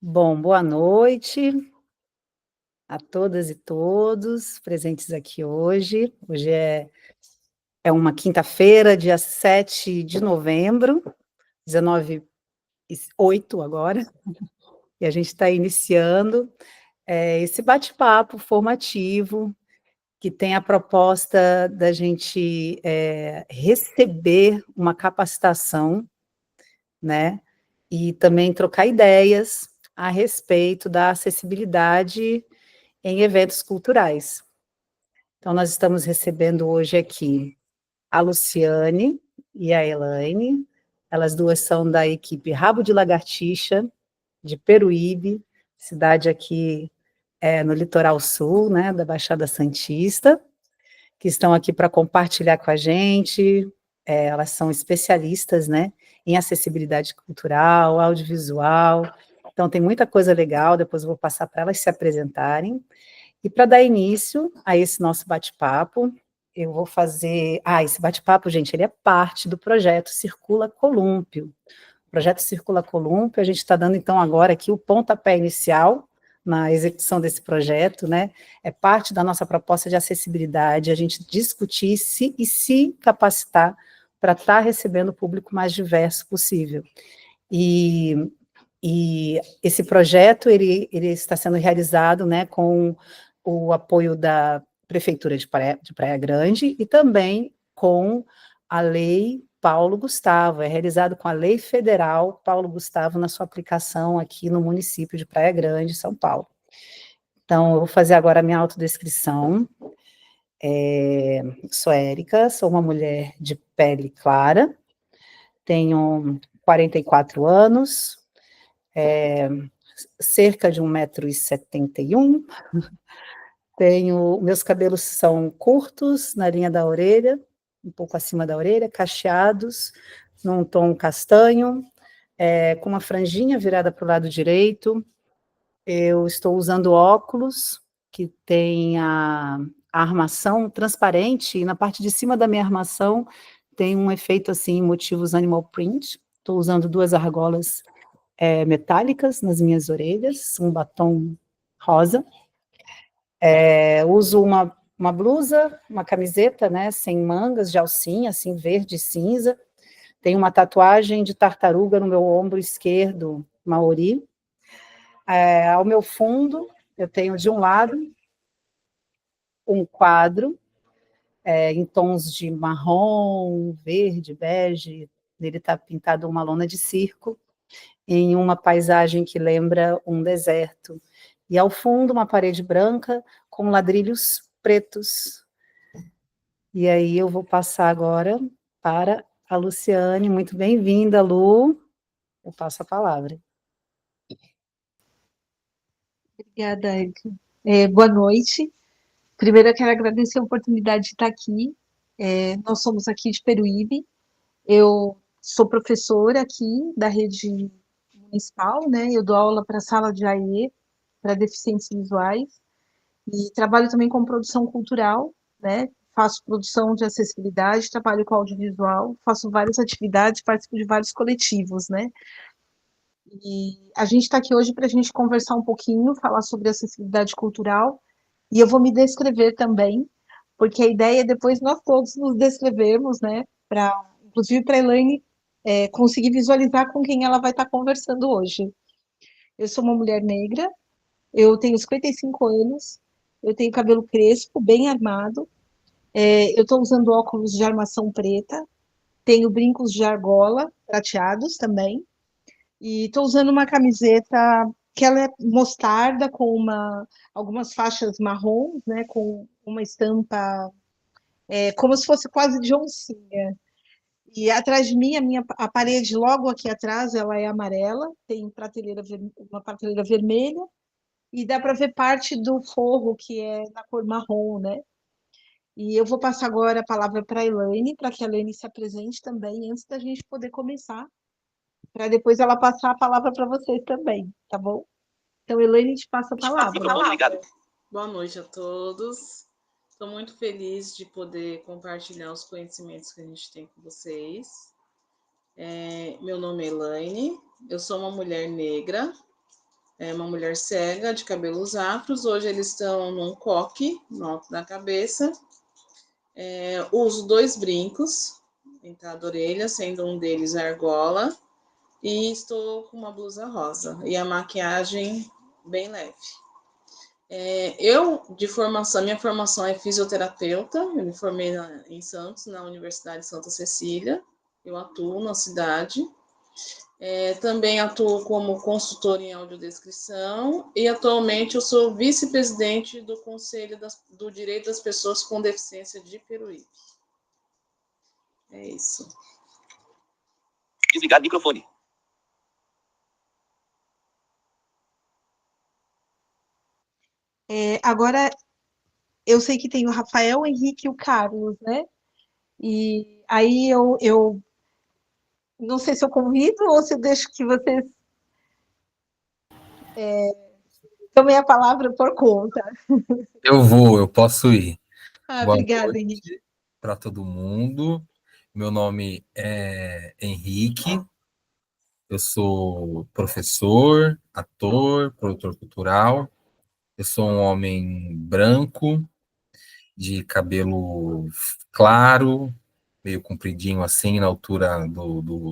Bom, boa noite a todas e todos presentes aqui hoje. Hoje é uma quinta-feira, dia 7 de novembro, 19h08 agora, e a gente está iniciando esse bate-papo formativo que tem a proposta da gente receber uma capacitação, né, e também trocar ideias a respeito da acessibilidade em eventos culturais. Então, nós estamos recebendo hoje aqui a Luciane e a Elaine. Elas duas são da equipe Rabo de Lagartixa, de Peruíbe, cidade aqui no litoral sul, né, da Baixada Santista, que estão aqui para compartilhar com a gente. Elas são especialistas, né, em acessibilidade cultural, audiovisual. Então, tem muita coisa legal, depois eu vou passar para elas se apresentarem. E para dar início a esse nosso bate-papo, eu vou fazer... esse bate-papo, gente, ele é parte do projeto Circula Colúmpio. O projeto Circula Colúmpio, a gente está dando, então, agora aqui o pontapé inicial na execução desse projeto, né? É parte da nossa proposta de acessibilidade, a gente discutir se capacitar para estar recebendo o público mais diverso possível. E esse projeto, ele está sendo realizado, né, com o apoio da Prefeitura de Praia Grande e também com a Lei Paulo Gustavo, é realizado com a Lei Federal Paulo Gustavo na sua aplicação aqui no município de Praia Grande, São Paulo. Então, eu vou fazer agora a minha autodescrição. Sou Érica, sou uma mulher de pele clara, tenho 44 anos, cerca de 1,71 m, meus cabelos são curtos, na linha da orelha, um pouco acima da orelha, cacheados, num tom castanho, com uma franjinha virada para o lado direito. Eu estou usando óculos, que tem a armação transparente, e na parte de cima da minha armação tem um efeito assim, motivos animal print. Estou usando duas argolas metálicas nas minhas orelhas, um batom rosa. Uso uma blusa, uma camiseta, né, sem mangas, de alcinha, assim, verde e cinza. Tenho uma tatuagem de tartaruga no meu ombro esquerdo, maori. Ao meu fundo, eu tenho de um lado um quadro em tons de marrom, verde, bege. Nele está pintado uma lona de circo, em uma paisagem que lembra um deserto. E ao fundo, uma parede branca com ladrilhos pretos. E aí eu vou passar agora para a Luciane. Muito bem-vinda, Lu. Eu passo a palavra. Obrigada, Érica. Boa noite. Primeiro, eu quero agradecer a oportunidade de estar aqui. Nós somos aqui de Peruíbe. Eu sou professora aqui da rede municipal, né? Eu dou aula para a sala de AE, para deficientes visuais, e trabalho também com produção cultural, né? Faço produção de acessibilidade, trabalho com audiovisual, faço várias atividades, participo de vários coletivos, né? E a gente está aqui hoje para a gente conversar um pouquinho, falar sobre acessibilidade cultural, e eu vou me descrever também, porque a ideia é depois nós todos nos descrevermos, né? Inclusive para a Elaine conseguir visualizar com quem ela vai estar conversando hoje. Eu sou uma mulher negra, eu tenho 55 anos, eu tenho cabelo crespo, bem armado, eu estou usando óculos de armação preta, tenho brincos de argola prateados também, e estou usando uma camiseta que ela é mostarda com algumas faixas marrons, né, com uma estampa como se fosse quase de oncinha. E atrás de mim, a parede logo aqui atrás, ela é amarela, tem uma prateleira vermelha, e dá para ver parte do forro que é na cor marrom, né? E eu vou passar agora a palavra para a Elaine, para que a Elaine se apresente também, antes da gente poder começar, para depois ela passar a palavra para vocês também, tá bom? Então, Elaine, te passa a palavra. Obrigado. Boa noite a todos. Estou muito feliz de poder compartilhar os conhecimentos que a gente tem com vocês. Meu nome é Elaine, eu sou uma mulher negra, é uma mulher cega, de cabelos afros. Hoje eles estão num coque no alto da cabeça. Uso 2 brincos em cada orelha, sendo um deles argola. E estou com uma blusa rosa. E a maquiagem bem leve. Minha formação é fisioterapeuta. Eu me formei em Santos, na Universidade Santa Cecília. Eu atuo na cidade. Também atuo como consultora em audiodescrição e atualmente eu sou vice-presidente do Conselho do Direito das Pessoas com Deficiência de Peruíbe. É isso. Desligar microfone. Agora, eu sei que tem o Rafael, o Henrique e o Carlos, né? E aí eu não sei se eu convido ou se eu deixo que vocês tomem a palavra por conta. Eu posso ir. Boa Obrigada, Henrique. noite para todo mundo. Meu nome é Henrique. Eu sou professor, ator, produtor cultural. Eu sou um homem branco, de cabelo claro, meio compridinho assim, na altura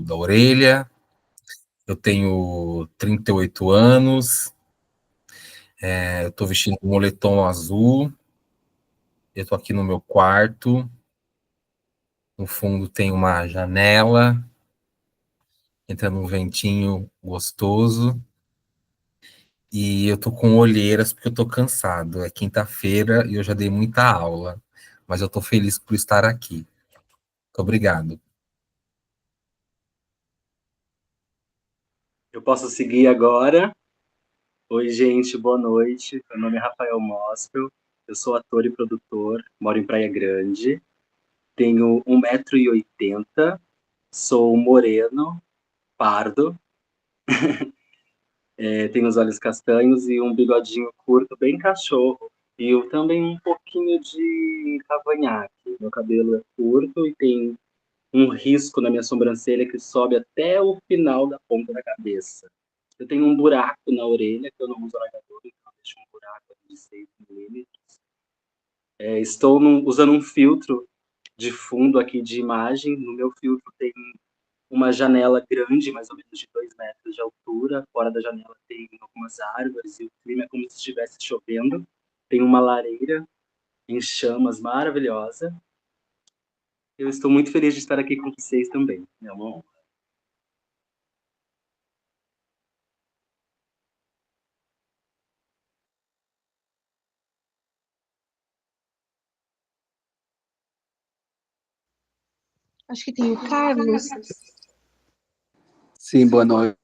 da orelha. Eu tenho 38 anos. Eu estou vestindo um moletom azul. Eu estou aqui no meu quarto. No fundo tem uma janela, entrando um ventinho gostoso. E eu tô com olheiras porque eu tô cansado. É quinta-feira e eu já dei muita aula, mas eu tô feliz por estar aqui. Muito obrigado. Eu posso seguir agora. Oi, gente, boa noite. Meu nome é Rafael Mospel. Eu sou ator e produtor, moro em Praia Grande. Tenho 1,80 m, sou moreno, pardo. Tenho os olhos castanhos e um bigodinho curto, bem cachorro. E eu também um pouquinho de cavanhaque. Meu cabelo é curto e tem um risco na minha sobrancelha que sobe até o final da ponta da cabeça. Eu tenho um buraco na orelha, que eu não uso alargador, então eu deixo um buraco de 6 milímetros. Estou usando um filtro de fundo aqui de imagem. No meu filtro tem uma janela grande, mais ou menos de 2 metros de altura. Fora da janela tem algumas árvores e o clima é como se estivesse chovendo. Tem uma lareira em chamas maravilhosa. Eu estou muito feliz de estar aqui com vocês também. É uma honra. Acho que tem o Carlos. Sim, boa noite.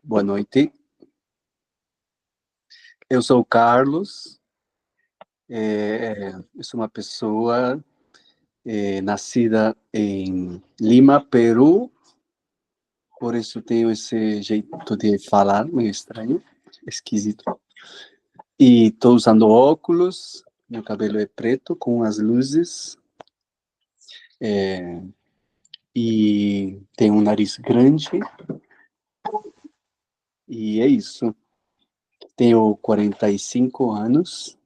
Boa noite. Eu sou o Carlos. Eu sou uma pessoa nascida em Lima, Peru. Por isso tenho esse jeito de falar meio estranho, esquisito. E estou usando óculos. Meu cabelo é preto com as luzes. E tenho um nariz grande. E é isso. Tenho 45 anos.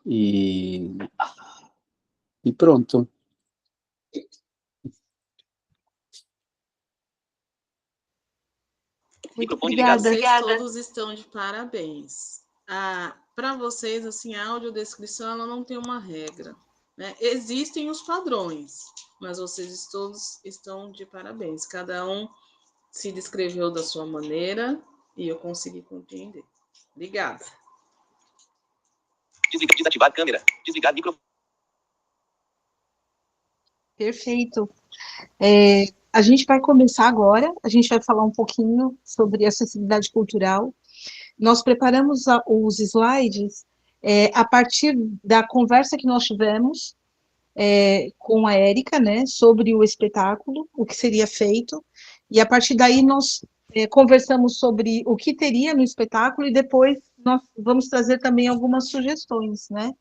E pronto. Muito Obrigado. obrigada. Vocês todos estão de parabéns. Para vocês, assim, a audiodescrição ela não tem uma regra, né? Existem os padrões, mas vocês todos estão de parabéns. Cada um se descreveu da sua maneira e eu consegui compreender. Obrigada. Desativar a câmera. Desligar microfone. Perfeito. A gente vai começar agora, a gente vai falar um pouquinho sobre acessibilidade cultural. Nós preparamos os slides a partir da conversa que nós tivemos com a Érica, né, sobre o espetáculo, o que seria feito, e a partir daí nós conversamos sobre o que teria no espetáculo e depois nós vamos trazer também algumas sugestões, né,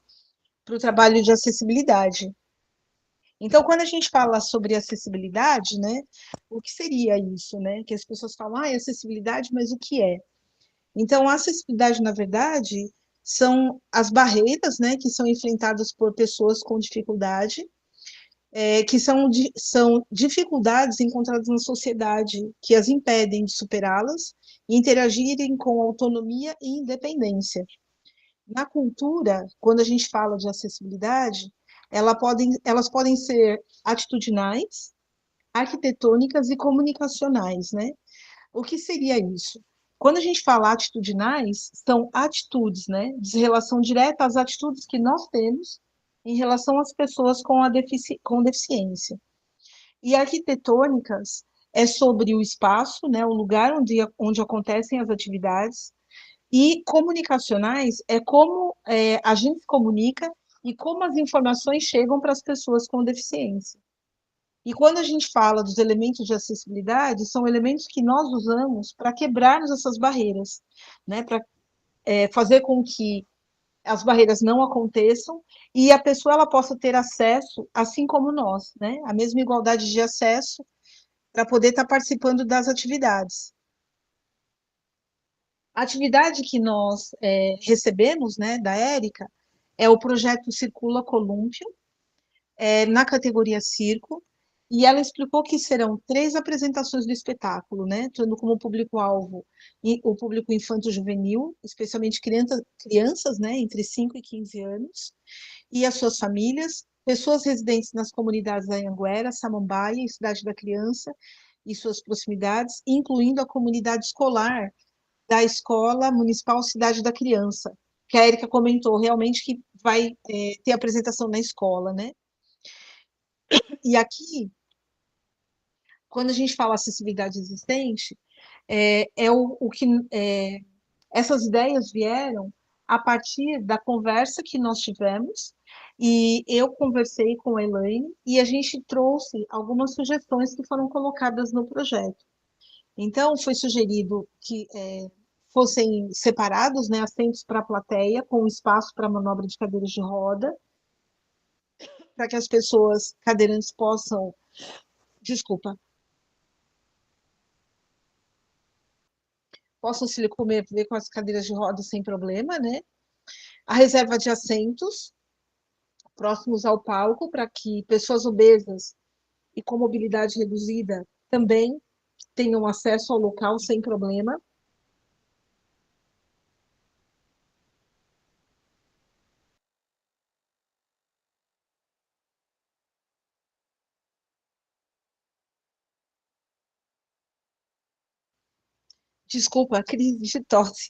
para o trabalho de acessibilidade. Então, quando a gente fala sobre acessibilidade, né, o que seria isso, né? Que as pessoas falam, ah, é acessibilidade, mas o que é? Então, a acessibilidade, na verdade, são as barreiras, né, que são enfrentadas por pessoas com dificuldade, que são dificuldades encontradas na sociedade que as impedem de superá-las e interagirem com autonomia e independência. Na cultura, quando a gente fala de acessibilidade, elas podem ser atitudinais, arquitetônicas e comunicacionais, né? O que seria isso? Quando a gente fala atitudinais, são atitudes, né, de relação direta às atitudes que nós temos em relação às pessoas com deficiência. E arquitetônicas é sobre o espaço, né, o lugar onde acontecem as atividades, e comunicacionais é como a gente se comunica e como as informações chegam para as pessoas com deficiência. E quando a gente fala dos elementos de acessibilidade, são elementos que nós usamos para quebrarmos essas barreiras, né? Para fazer com que as barreiras não aconteçam e a pessoa ela possa ter acesso, assim como nós, né? A mesma igualdade de acesso para poder estar participando das atividades. A atividade que nós recebemos, né, da Érica, é o projeto Circula Colúmpio, na categoria Circo, e ela explicou que serão 3 apresentações do espetáculo, né, tendo como público-alvo o público infanto-juvenil, especialmente crianças, né, entre 5 e 15 anos, e as suas famílias, pessoas residentes nas comunidades da Anhanguera, Samambaia e Cidade da Criança e suas proximidades, incluindo a comunidade escolar da Escola Municipal Cidade da Criança, que a Érica comentou realmente que vai ter apresentação na escola, né? E aqui, quando a gente fala acessibilidade existente, essas ideias vieram a partir da conversa que nós tivemos, e eu conversei com a Elaine, e a gente trouxe algumas sugestões que foram colocadas no projeto. Então, foi sugerido que fossem separados, né, assentos para a plateia, com espaço para manobra de cadeiras de roda, para que as pessoas cadeirantes possam, desculpa, possam se locomover com as cadeiras de roda sem problema, né? A reserva de assentos próximos ao palco, para que pessoas obesas e com mobilidade reduzida também tenham acesso ao local sem problema. Desculpa, crise de tosse.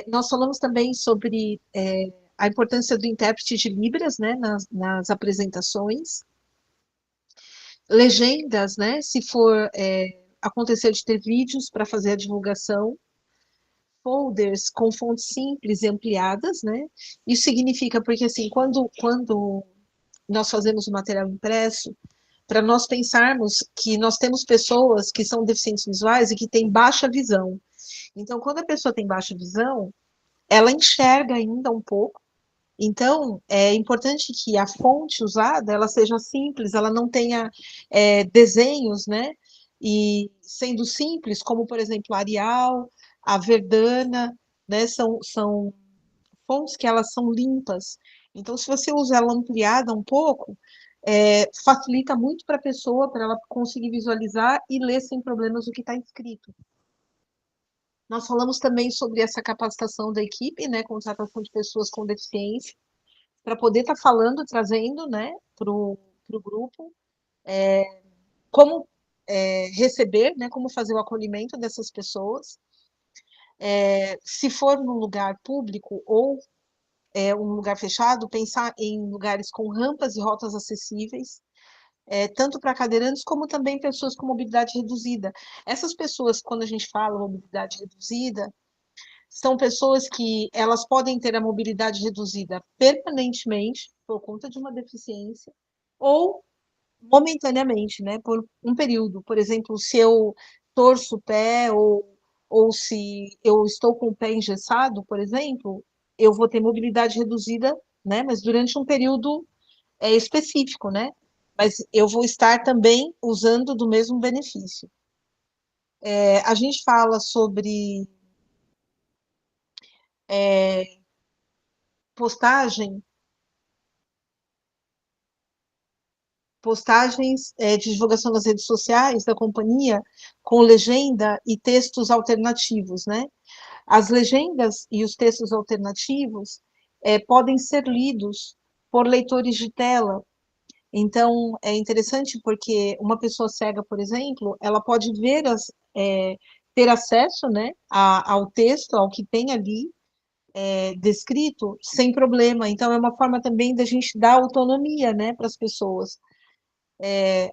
Nós falamos também sobre a importância do intérprete de Libras, né, nas apresentações. Legendas, né, se for acontecer de ter vídeos para fazer a divulgação. Folders com fontes simples e ampliadas, né? Isso significa porque, assim, quando nós fazemos o material impresso, para nós pensarmos que nós temos pessoas que são deficientes visuais e que têm baixa visão. Então, quando a pessoa tem baixa visão, ela enxerga ainda um pouco. Então, é importante que a fonte usada, ela seja simples, ela não tenha desenhos, né? E sendo simples, como, por exemplo, a Arial, a Verdana, né? São fontes que elas são limpas. Então, se você usa ela ampliada um pouco, facilita muito para a pessoa, para ela conseguir visualizar e ler sem problemas o que está escrito. Nós falamos também sobre essa capacitação da equipe, né, contratação de pessoas com deficiência, para poder estar falando, trazendo, né, para o grupo, como receber, né, como fazer o acolhimento dessas pessoas. Se for num lugar público ou um lugar fechado, pensar em lugares com rampas e rotas acessíveis, tanto para cadeirantes como também pessoas com mobilidade reduzida. Essas pessoas, quando a gente fala mobilidade reduzida, são pessoas que elas podem ter a mobilidade reduzida permanentemente por conta de uma deficiência ou momentaneamente, né, por um período. Por exemplo, se eu torço o pé ou se eu estou com o pé engessado, por exemplo, eu vou ter mobilidade reduzida, né, mas durante um período é específico, né? Mas eu vou estar também usando do mesmo benefício. A gente fala sobre postagem, postagens de divulgação nas redes sociais da companhia com legenda e textos alternativos, né? As legendas e os textos alternativos podem ser lidos por leitores de tela. Então, é interessante porque uma pessoa cega, por exemplo, ela pode ver ter acesso, né, ao texto, ao que tem ali descrito, sem problema. Então, é uma forma também da gente dar autonomia, né, para as pessoas.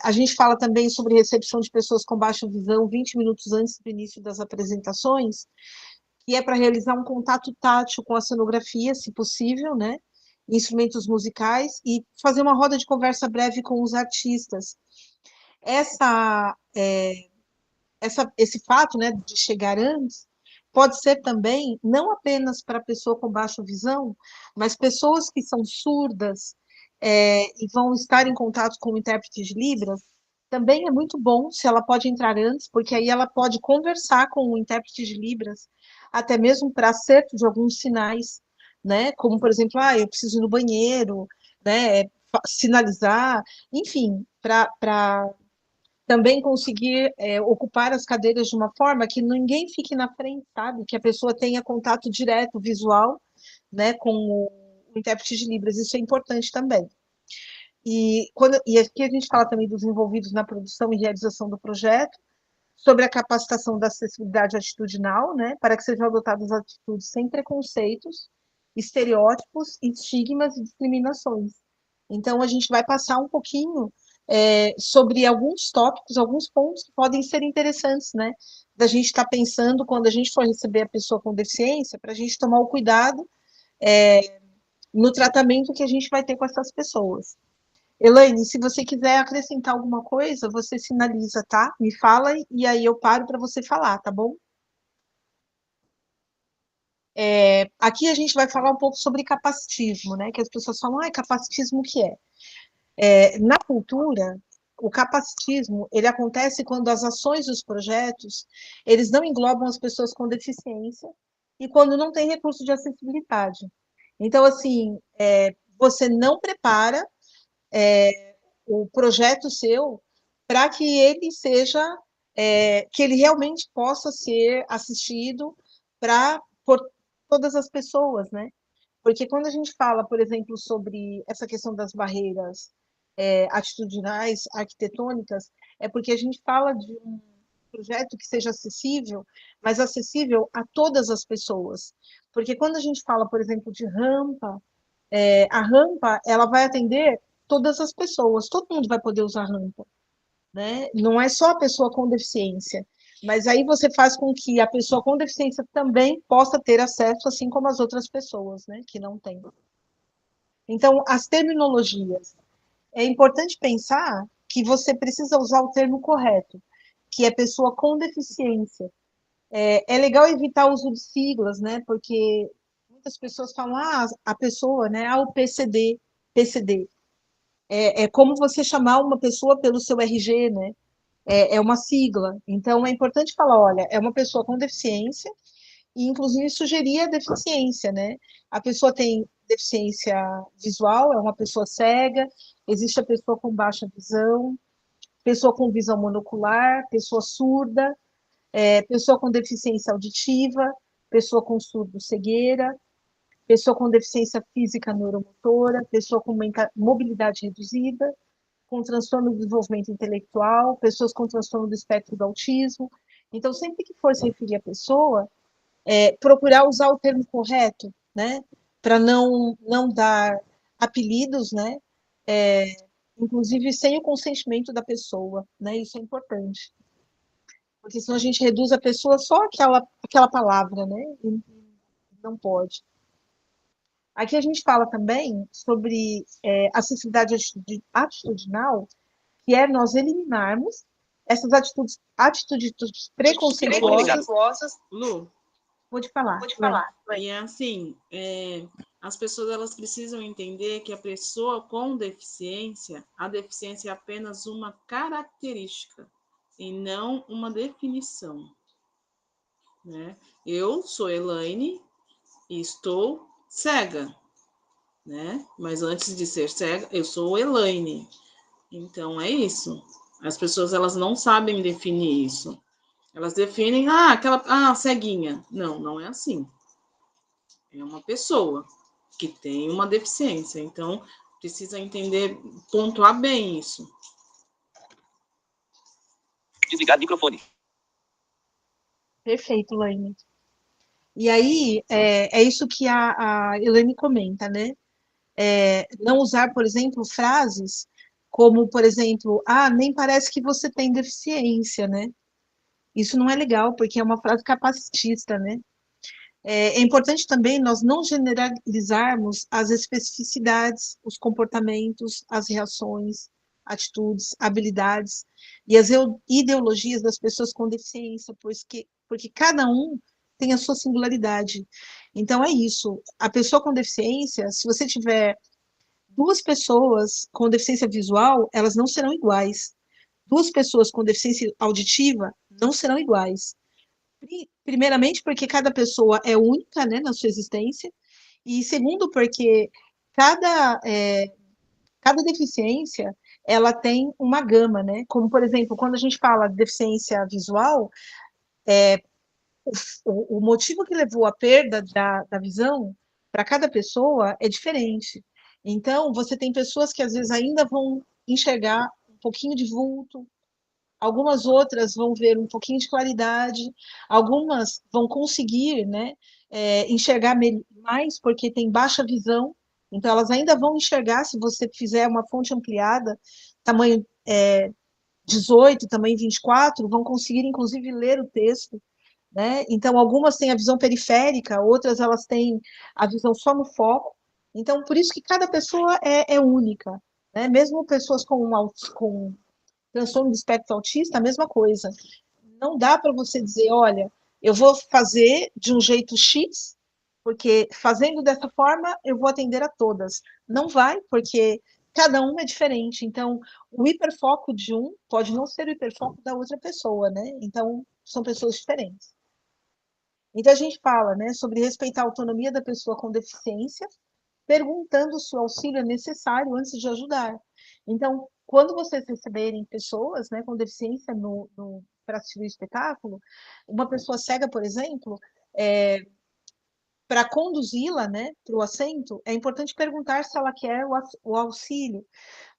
A gente fala também sobre recepção de pessoas com baixa visão 20 minutos antes do início das apresentações, que é para realizar um contato tátil com a cenografia, se possível, né? Instrumentos musicais, e fazer uma roda de conversa breve com os artistas. Esse fato, né, de chegar antes pode ser também não apenas para a pessoa com baixa visão, mas pessoas que são surdas e vão estar em contato com o intérprete de Libras. Também é muito bom se ela pode entrar antes, porque aí ela pode conversar com o intérprete de Libras, até mesmo para acerto de alguns sinais, né? Como, por exemplo, eu preciso ir no banheiro, né? Sinalizar, enfim, para também conseguir ocupar as cadeiras de uma forma que ninguém fique na frente, sabe? Que a pessoa tenha contato direto, visual, né, com o intérprete de Libras. Isso é importante também. E aqui a gente fala também dos envolvidos na produção e realização do projeto, sobre a capacitação da acessibilidade atitudinal, né, para que sejam adotadas atitudes sem preconceitos, estereótipos, estigmas e discriminações. Então, a gente vai passar um pouquinho sobre alguns tópicos, alguns pontos que podem ser interessantes, né, da gente estar pensando quando a gente for receber a pessoa com deficiência, para a gente tomar o cuidado no tratamento que a gente vai ter com essas pessoas. Elaine, se você quiser acrescentar alguma coisa, você sinaliza, tá? Me fala e aí eu paro para você falar, tá bom? Aqui a gente vai falar um pouco sobre capacitismo, né? Que as pessoas falam, capacitismo o que é? Na cultura, o capacitismo, ele acontece quando as ações e os projetos, eles não englobam as pessoas com deficiência e quando não tem recurso de acessibilidade. Então, assim, você não prepara o projeto seu para que ele seja, que ele realmente possa ser assistido por todas as pessoas, né? Porque quando a gente fala, por exemplo, sobre essa questão das barreiras atitudinais, arquitetônicas, é porque a gente fala de um projeto que seja acessível, mas acessível a todas as pessoas. Porque quando a gente fala, por exemplo, de rampa, a rampa ela vai atender todas as pessoas, todo mundo vai poder usar rampa, né? Não é só a pessoa com deficiência, mas aí você faz com que a pessoa com deficiência também possa ter acesso, assim como as outras pessoas, né, que não têm. Então, as terminologias. É importante pensar que você precisa usar o termo correto, que é pessoa com deficiência. É legal evitar o uso de siglas, né, porque muitas pessoas falam, a pessoa, né, o PCD, PCD. É como você chamar uma pessoa pelo seu RG, né? É uma sigla. Então, é importante falar, olha, é uma pessoa com deficiência, e inclusive sugerir a deficiência, né? A pessoa tem deficiência visual, é uma pessoa cega, existe a pessoa com baixa visão, pessoa com visão monocular, pessoa surda, pessoa com deficiência auditiva, pessoa com surdo-cegueira, pessoa com deficiência física neuromotora, pessoa com mobilidade reduzida, com transtorno do desenvolvimento intelectual, pessoas com transtorno do espectro do autismo. Então, sempre que for se referir à pessoa, procurar usar o termo correto, né, para não dar apelidos, né, inclusive sem o consentimento da pessoa, né, isso é importante. Porque senão a gente reduz a pessoa só aquela palavra, né, e não pode. Aqui a gente fala também sobre acessibilidade atitudinal, que é nós eliminarmos essas atitudes preconceituosas. Lu, Pode falar. E é assim, as pessoas elas precisam entender que a pessoa com deficiência, a deficiência é apenas uma característica e não uma definição, né? Eu sou Elaine e estou cega, né? Mas antes de ser cega, eu sou Elaine. Então é isso. As pessoas elas não sabem definir isso. Elas definem, aquela ceguinha. Não, não é assim. É uma pessoa que tem uma deficiência. Então, precisa entender, pontuar bem isso. Desligar microfone. Perfeito, Laine. E aí, é isso que a Elaine comenta, né? Não usar, por exemplo, frases como, por exemplo, nem parece que você tem deficiência, né? Isso não é legal, porque é uma frase capacitista, né? É importante também nós não generalizarmos as especificidades, os comportamentos, as reações, atitudes, habilidades e as ideologias das pessoas com deficiência, porque cada um tem a sua singularidade. Então, é isso. A pessoa com deficiência, se você tiver duas pessoas com deficiência visual, elas não serão iguais. Duas pessoas com deficiência auditiva não serão iguais. Primeiramente, porque cada pessoa é única, né, na sua existência, e segundo, porque cada, cada deficiência ela tem uma gama, né? Como, por exemplo, quando a gente fala de deficiência visual, o motivo que levou à perda da visão para cada pessoa é diferente. Então, você tem pessoas que às vezes ainda vão enxergar um pouquinho de vulto, algumas outras vão ver um pouquinho de claridade, algumas vão conseguir, né, enxergar mais porque tem baixa visão, então elas ainda vão enxergar se você fizer uma fonte ampliada, tamanho 18, tamanho 24, vão conseguir inclusive ler o texto, né? Então algumas têm a visão periférica, outras elas têm a visão só no foco, então por isso que cada pessoa é única, né? Mesmo pessoas com transtorno do espectro autista, a mesma coisa. Não dá para você dizer, olha, eu vou fazer de um jeito X, porque fazendo dessa forma eu vou atender a todas. Não vai, porque cada um é diferente. Então, o hiperfoco de um pode não ser o hiperfoco da outra pessoa, né? Então, são pessoas diferentes. Então, a gente fala, né, sobre respeitar a autonomia da pessoa com deficiência, perguntando se o auxílio é necessário antes de ajudar. Então, quando vocês receberem pessoas, né, com deficiência para assistir o espetáculo, uma pessoa cega, por exemplo, para conduzi-la, né, para o assento, é importante perguntar se ela quer o auxílio,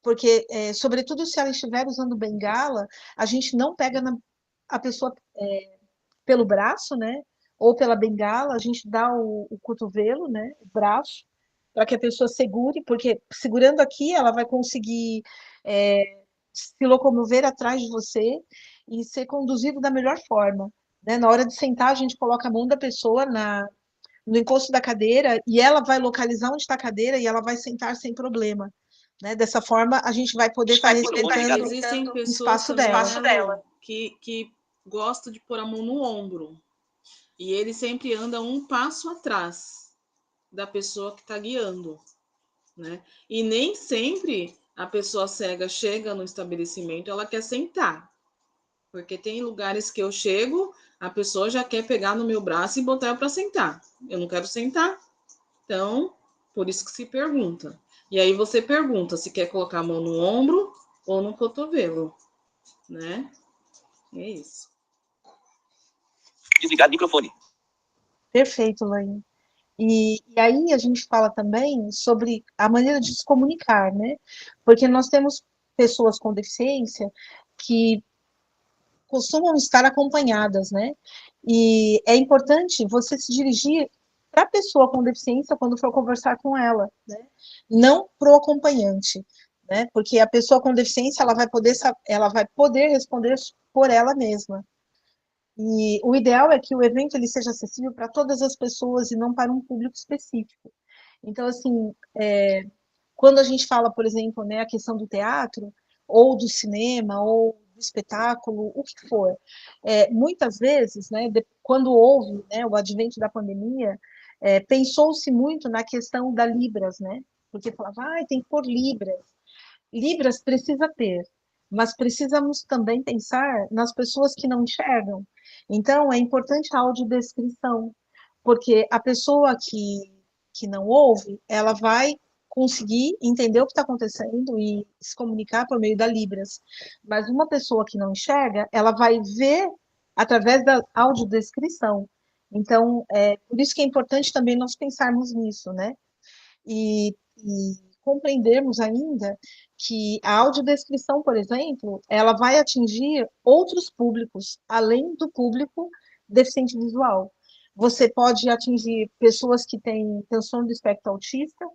porque, sobretudo se ela estiver usando bengala, a gente não pega a pessoa pelo braço, né, ou pela bengala, a gente dá o cotovelo, né, o braço, para que a pessoa segure, porque segurando aqui ela vai conseguir se locomover atrás de você e ser conduzido da melhor forma, né? Na hora de sentar, a gente coloca a mão da pessoa no encosto da cadeira e ela vai localizar onde está a cadeira e ela vai sentar sem problema, né? Dessa forma, a gente vai poder estar respeitando Existem o pessoas espaço também, dela. né, que gostam de pôr a mão no ombro. E ele sempre anda um passo atrás da pessoa que está guiando, né? E nem sempre a pessoa cega chega no estabelecimento, ela quer sentar. Porque tem lugares que eu chego, a pessoa já quer pegar no meu braço e botar para sentar. Eu não quero sentar. Então, por isso que se pergunta. E aí você pergunta se quer colocar a mão no ombro ou no cotovelo, né? É isso. Desligar microfone. Perfeito, Laine. E aí a gente fala também sobre a maneira de se comunicar, né? Porque nós temos pessoas com deficiência que costumam estar acompanhadas, né? E é importante você se dirigir para a pessoa com deficiência quando for conversar com ela, né? Não para o acompanhante, né? Porque a pessoa com deficiência ela vai poder responder por ela mesma. E o ideal é que o evento ele seja acessível para todas as pessoas e não para um público específico. Então, assim, quando a gente fala, por exemplo, né, a questão do teatro, ou do cinema, ou espetáculo, o que for. Muitas vezes, né, quando houve, né, o advento da pandemia, pensou-se muito na questão da Libras, né? Porque falava, tem que pôr Libras. Libras precisa ter, mas precisamos também pensar nas pessoas que não enxergam. Então, é importante a audiodescrição, porque a pessoa que não ouve, ela vai conseguir entender o que está acontecendo e se comunicar por meio da Libras. Mas uma pessoa que não enxerga, ela vai ver através da audiodescrição. Então, por isso que é importante também nós pensarmos nisso, né? E compreendermos ainda que a audiodescrição, por exemplo, ela vai atingir outros públicos, além do público deficiente visual. Você pode atingir pessoas que têm transtorno do espectro autista,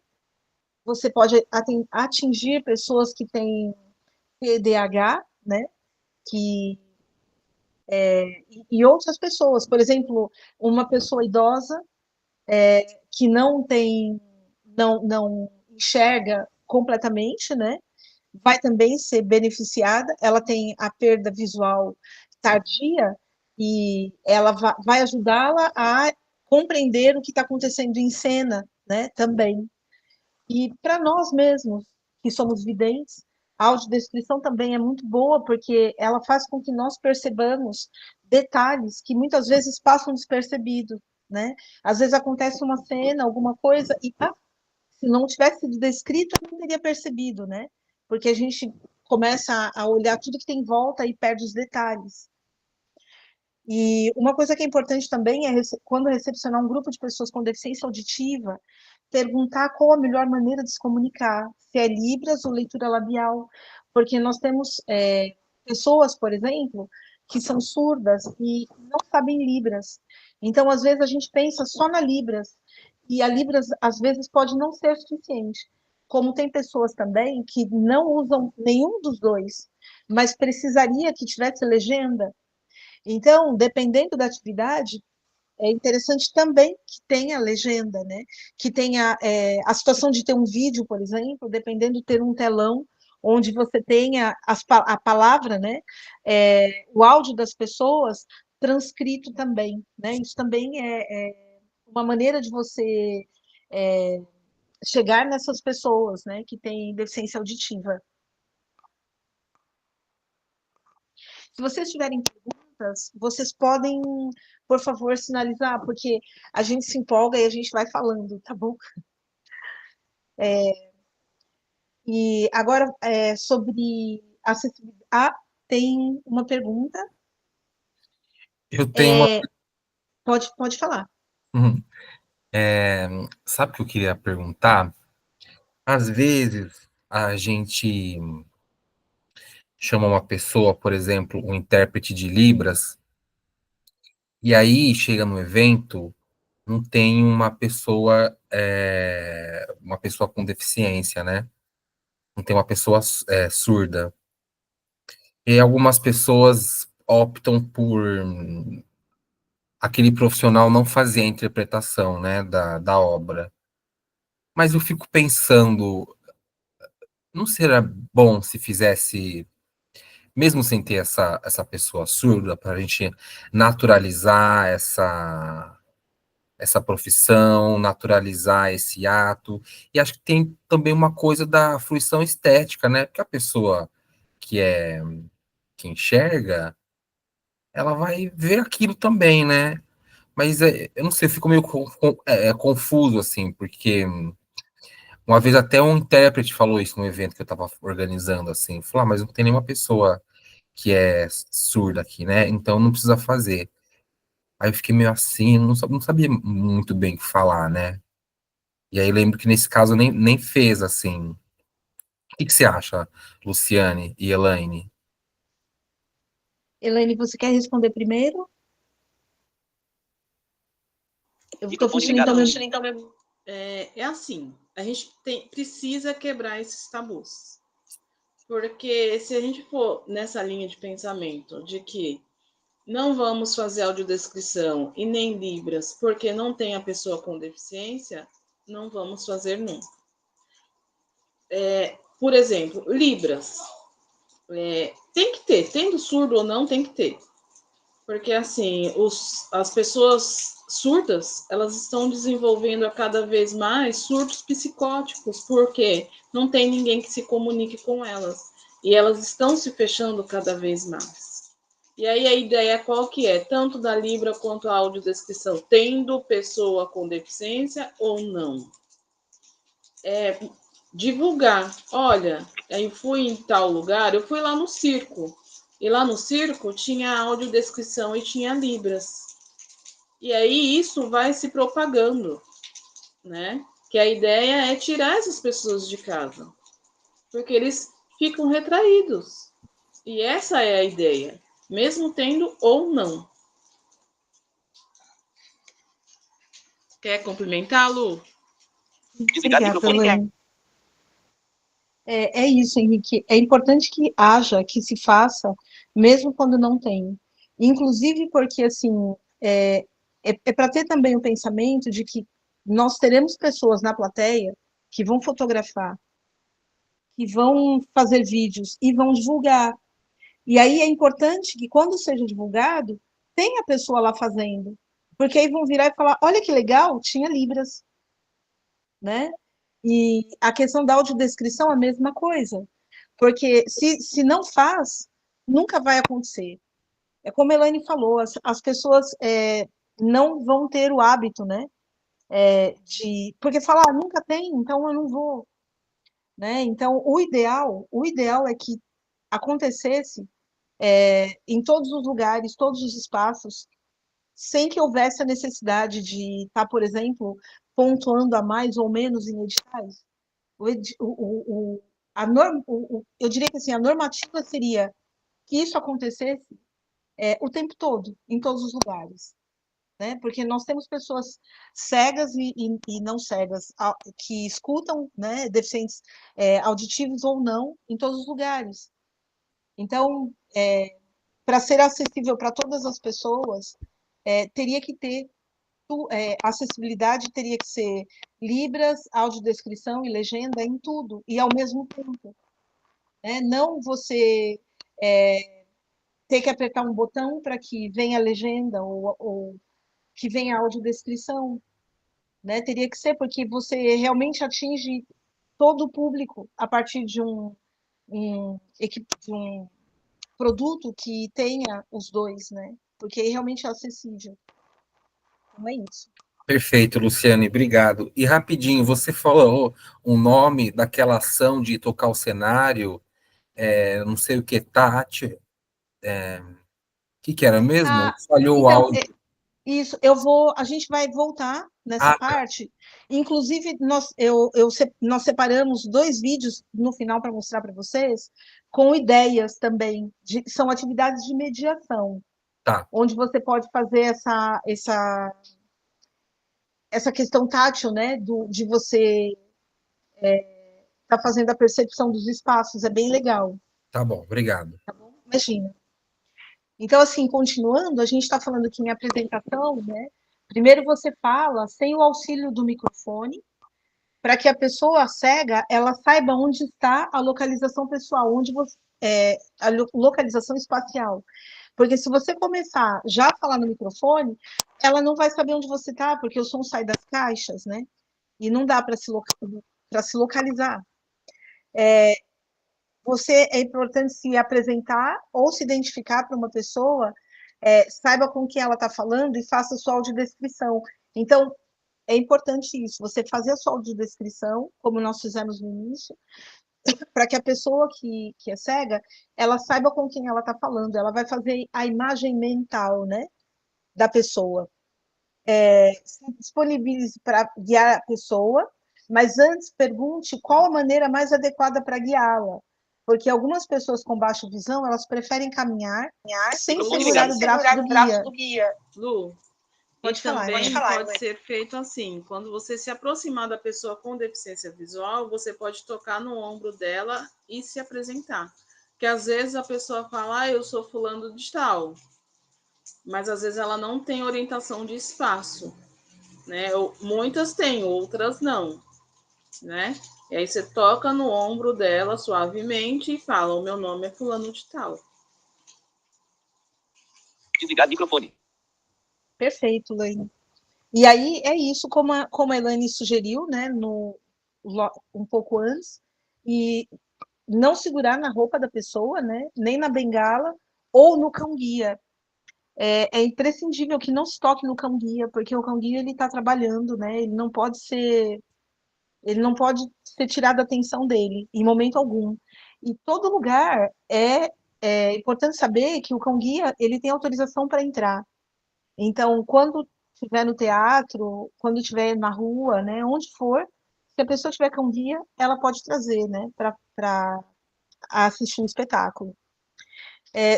você pode atingir pessoas que têm TDAH, né? E outras pessoas, por exemplo, uma pessoa idosa que não enxerga completamente, né? Vai também ser beneficiada. Ela tem a perda visual tardia e ela vai ajudá-la a compreender o que está acontecendo em cena, né? Também. E para nós mesmos, que somos videntes, a audiodescrição também é muito boa, porque ela faz com que nós percebamos detalhes que muitas vezes passam despercebidos, né? Às vezes acontece uma cena, alguma coisa, e se não tivesse sido descrito, eu não teria percebido, né? Porque a gente começa a olhar tudo que tem em volta e perde os detalhes. E uma coisa que é importante também é, quando recepcionar um grupo de pessoas com deficiência auditiva, perguntar qual a melhor maneira de se comunicar, se é Libras ou leitura labial, porque nós temos pessoas, por exemplo, que são surdas e não sabem Libras. Então, às vezes, a gente pensa só na Libras, e a Libras, às vezes, pode não ser suficiente. Como tem pessoas também que não usam nenhum dos dois, mas precisaria que tivesse legenda. Então, dependendo da atividade, é interessante também que tenha legenda, né? Que tenha a situação de ter um vídeo, por exemplo, dependendo de ter um telão onde você tenha a palavra, né? O áudio das pessoas transcrito também, né? Isso também é uma maneira de você chegar nessas pessoas, né? Que têm deficiência auditiva. Se vocês tiverem perguntas, vocês podem, por favor, sinalizar, porque a gente se empolga e a gente vai falando, tá bom? E agora, sobre acessibilidade. Tem uma pergunta. Eu tenho uma. Pode falar. Sabe o que eu queria perguntar? Às vezes a gente chama uma pessoa, por exemplo, um intérprete de Libras, e aí chega no evento, não tem uma pessoa com deficiência, né? Não tem uma pessoa surda. E algumas pessoas optam por aquele profissional não fazer a interpretação, né, da obra. Mas eu fico pensando, não será bom se fizesse, mesmo sem ter essa pessoa surda, para a gente naturalizar essa profissão, naturalizar esse ato. E acho que tem também uma coisa da fruição estética, né? Porque a pessoa que que enxerga, ela vai ver aquilo também, né? Mas eu não sei, eu fico meio confuso, assim, porque uma vez até um intérprete falou isso no evento que eu estava organizando, assim, falou, mas não tem nenhuma pessoa que é surda aqui, né? Então não precisa fazer. Aí eu fiquei meio assim, não sabia muito bem o que falar, né? E aí lembro que nesse caso nem fez, assim. O que você acha, Luciane e Elaine? Elaine, você quer responder primeiro? Eu estou fechando então meu... É assim, a gente precisa quebrar esses tabus. Porque se a gente for nessa linha de pensamento de que não vamos fazer audiodescrição e nem Libras porque não tem a pessoa com deficiência, não vamos fazer nunca. Por exemplo, Libras. Tem que ter, tendo surdo ou não, tem que ter. Porque, assim, as pessoas surdas, elas estão desenvolvendo a cada vez mais surtos psicóticos, porque não tem ninguém que se comunique com elas. E elas estão se fechando cada vez mais. E aí a ideia qual que é? Tanto da Libra quanto a audiodescrição, tendo pessoa com deficiência ou não. Divulgar. Olha, eu fui em tal lugar, eu fui lá no circo. E lá no circo tinha audiodescrição e tinha Libras. E aí isso vai se propagando, né? Que a ideia é tirar essas pessoas de casa. Porque eles ficam retraídos. E essa é a ideia, mesmo tendo ou não. Quer complementar, Lu? Desligar Obrigada, microfone. Elaine. É isso, Henrique. É importante que haja, que se faça, mesmo quando não tem. Inclusive porque, assim, é para ter também o pensamento de que nós teremos pessoas na plateia que vão fotografar, que vão fazer vídeos e vão divulgar. E aí é importante que, quando seja divulgado, tenha a pessoa lá fazendo. Porque aí vão virar e falar: olha que legal, tinha Libras, né? E a questão da audiodescrição é a mesma coisa. Porque se não faz, nunca vai acontecer. É como a Elaine falou, as pessoas não vão ter o hábito, né? Porque falar, nunca tem, então eu não vou. Né? Então, o ideal é que acontecesse em todos os lugares, todos os espaços, sem que houvesse a necessidade de estar, por exemplo, pontuando a mais ou menos em editais. Eu diria que assim, a normativa seria que isso acontecesse o tempo todo, em todos os lugares. Né? Porque nós temos pessoas cegas e não cegas, que escutam, né, deficientes auditivos ou não, em todos os lugares. Então, para ser acessível para todas as pessoas, teria que ter acessibilidade, teria que ser Libras, audiodescrição e legenda em tudo, e ao mesmo tempo. Né? Não você ter que apertar um botão para que venha a legenda ou que venha a audiodescrição. Né? Teria que ser, porque você realmente atinge todo o público a partir de um produto que tenha os dois, né? Porque aí realmente é acessível. Então é isso. Perfeito, Luciane, obrigado. E rapidinho, você falou o nome daquela ação de tocar o cenário, não sei o que, Tati, o que era mesmo? Falhou o Então, áudio. isso, a gente vai voltar nessa Tá. parte. Inclusive, nós separamos 2 vídeos no final para mostrar para vocês, com ideias também. São atividades de mediação, Tá. onde você pode fazer essa questão tátil, né, de você estar fazendo a percepção dos espaços. É bem legal. Tá bom, obrigado. Tá bom? Imagina. Então, assim, continuando, a gente está falando aqui em apresentação, né? Primeiro você fala sem o auxílio do microfone, para que a pessoa cega ela saiba onde está a localização pessoal, a localização espacial. Porque se você começar já a falar no microfone, ela não vai saber onde você está, porque o som sai das caixas, né? E não dá para se localizar. É importante se apresentar ou se identificar para uma pessoa, saiba com quem ela está falando e faça sua audiodescrição. Então, é importante isso, você fazer a sua audiodescrição, como nós fizemos no início, para que a pessoa que é cega, ela saiba com quem ela está falando, ela vai fazer a imagem mental, né, da pessoa. Se disponibilize para guiar a pessoa, mas antes pergunte qual a maneira mais adequada para guiá-la. Porque algumas pessoas com baixa visão, elas preferem caminhar sem segurar o braço do guia. Lu, Pode falar, pode ser feito assim, quando você se aproximar da pessoa com deficiência visual, você pode tocar no ombro dela e se apresentar. Porque às vezes a pessoa fala, eu sou fulano de tal, mas às vezes ela não tem orientação de espaço, né? Muitas têm, outras não, né? E aí você toca no ombro dela suavemente e fala: o meu nome é fulano de tal. Desligar microfone. Perfeito, Laine. E aí é isso, como a Elaine sugeriu, né, um pouco antes, e não segurar na roupa da pessoa, né, nem na bengala ou no cão-guia. É imprescindível que não se toque no cão-guia, porque o cão-guia ele está trabalhando, né, ele não pode ser tirado a atenção dele, em momento algum. E todo lugar é importante saber que o cão-guia ele tem autorização para entrar. Então, quando estiver no teatro, quando estiver na rua, né, onde for, se a pessoa tiver cão-guia, ela pode trazer, né, para assistir um espetáculo.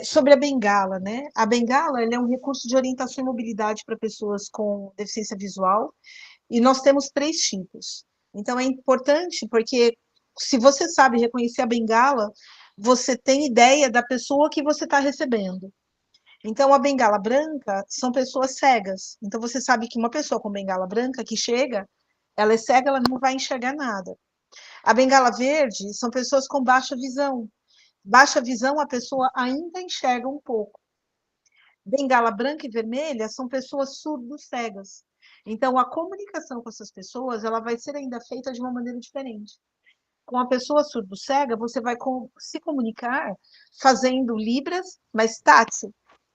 Sobre a bengala, né? A bengala ela é um recurso de orientação e mobilidade para pessoas com deficiência visual, e nós temos 3 tipos. Então, é importante porque se você sabe reconhecer a bengala, você tem ideia da pessoa que você está recebendo. Então, a bengala branca são pessoas cegas. Então, você sabe que uma pessoa com bengala branca que chega, ela é cega, ela não vai enxergar nada. A bengala verde são pessoas com baixa visão. Baixa visão, a pessoa ainda enxerga um pouco. Bengala branca e vermelha são pessoas surdo-cegas. Então, a comunicação com essas pessoas, ela vai ser ainda feita de uma maneira diferente. Com a pessoa surdo-cega, você vai se comunicar fazendo libras, mas tátil.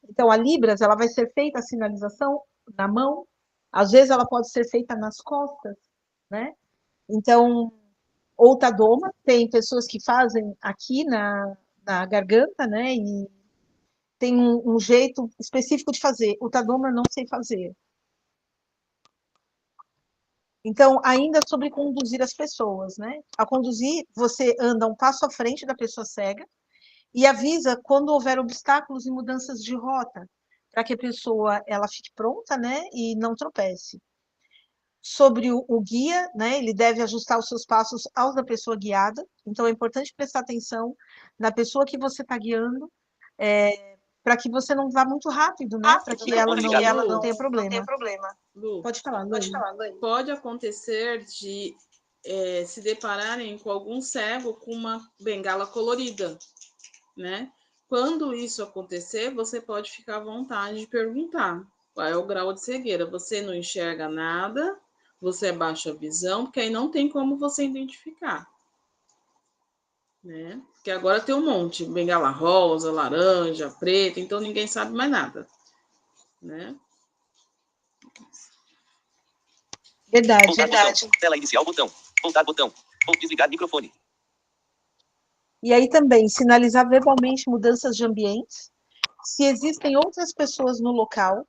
Então, a libras, ela vai ser feita a sinalização na mão, às vezes ela pode ser feita nas costas, né? Então, ou tadoma, tem pessoas que fazem aqui na garganta, né? E tem um jeito específico de fazer. O tadoma eu não sei fazer. Então, ainda sobre conduzir as pessoas, né? A conduzir, você anda um passo à frente da pessoa cega e avisa quando houver obstáculos e mudanças de rota, para que a pessoa ela fique pronta, né? E não tropece. Sobre o guia, né? Ele deve ajustar os seus passos aos da pessoa guiada. Então, é importante prestar atenção na pessoa que você está guiando, para que você não vá muito rápido, né? Para que ela não tenha problema. Lu, Pode falar, Luane. pode acontecer de se depararem com algum cego com uma bengala colorida, né? Quando isso acontecer, você pode ficar à vontade de perguntar qual é o grau de cegueira. Você não enxerga nada, você é baixa visão, porque aí não tem como você identificar, né? Porque agora tem um monte, bengala rosa, laranja, preta, então ninguém sabe mais nada, né? Verdade. Voltar botão. Tela inicial botão. Voltar botão. Ou desligar microfone. E aí também, sinalizar verbalmente mudanças de ambientes, se existem outras pessoas no local,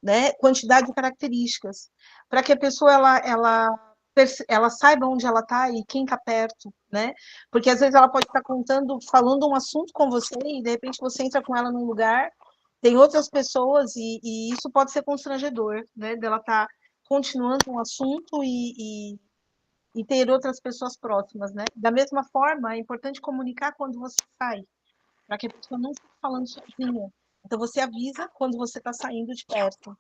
né? Quantidade de características, para que a pessoa ela saiba onde ela está e quem está perto, né? Porque às vezes ela pode estar falando um assunto com você e de repente você entra com ela num lugar, tem outras pessoas e isso pode ser constrangedor, né? Dela estar continuando um assunto e ter outras pessoas próximas, né? Da mesma forma, é importante comunicar quando você sai, para que a pessoa não fique falando sozinha. Então, você avisa quando você está saindo de perto.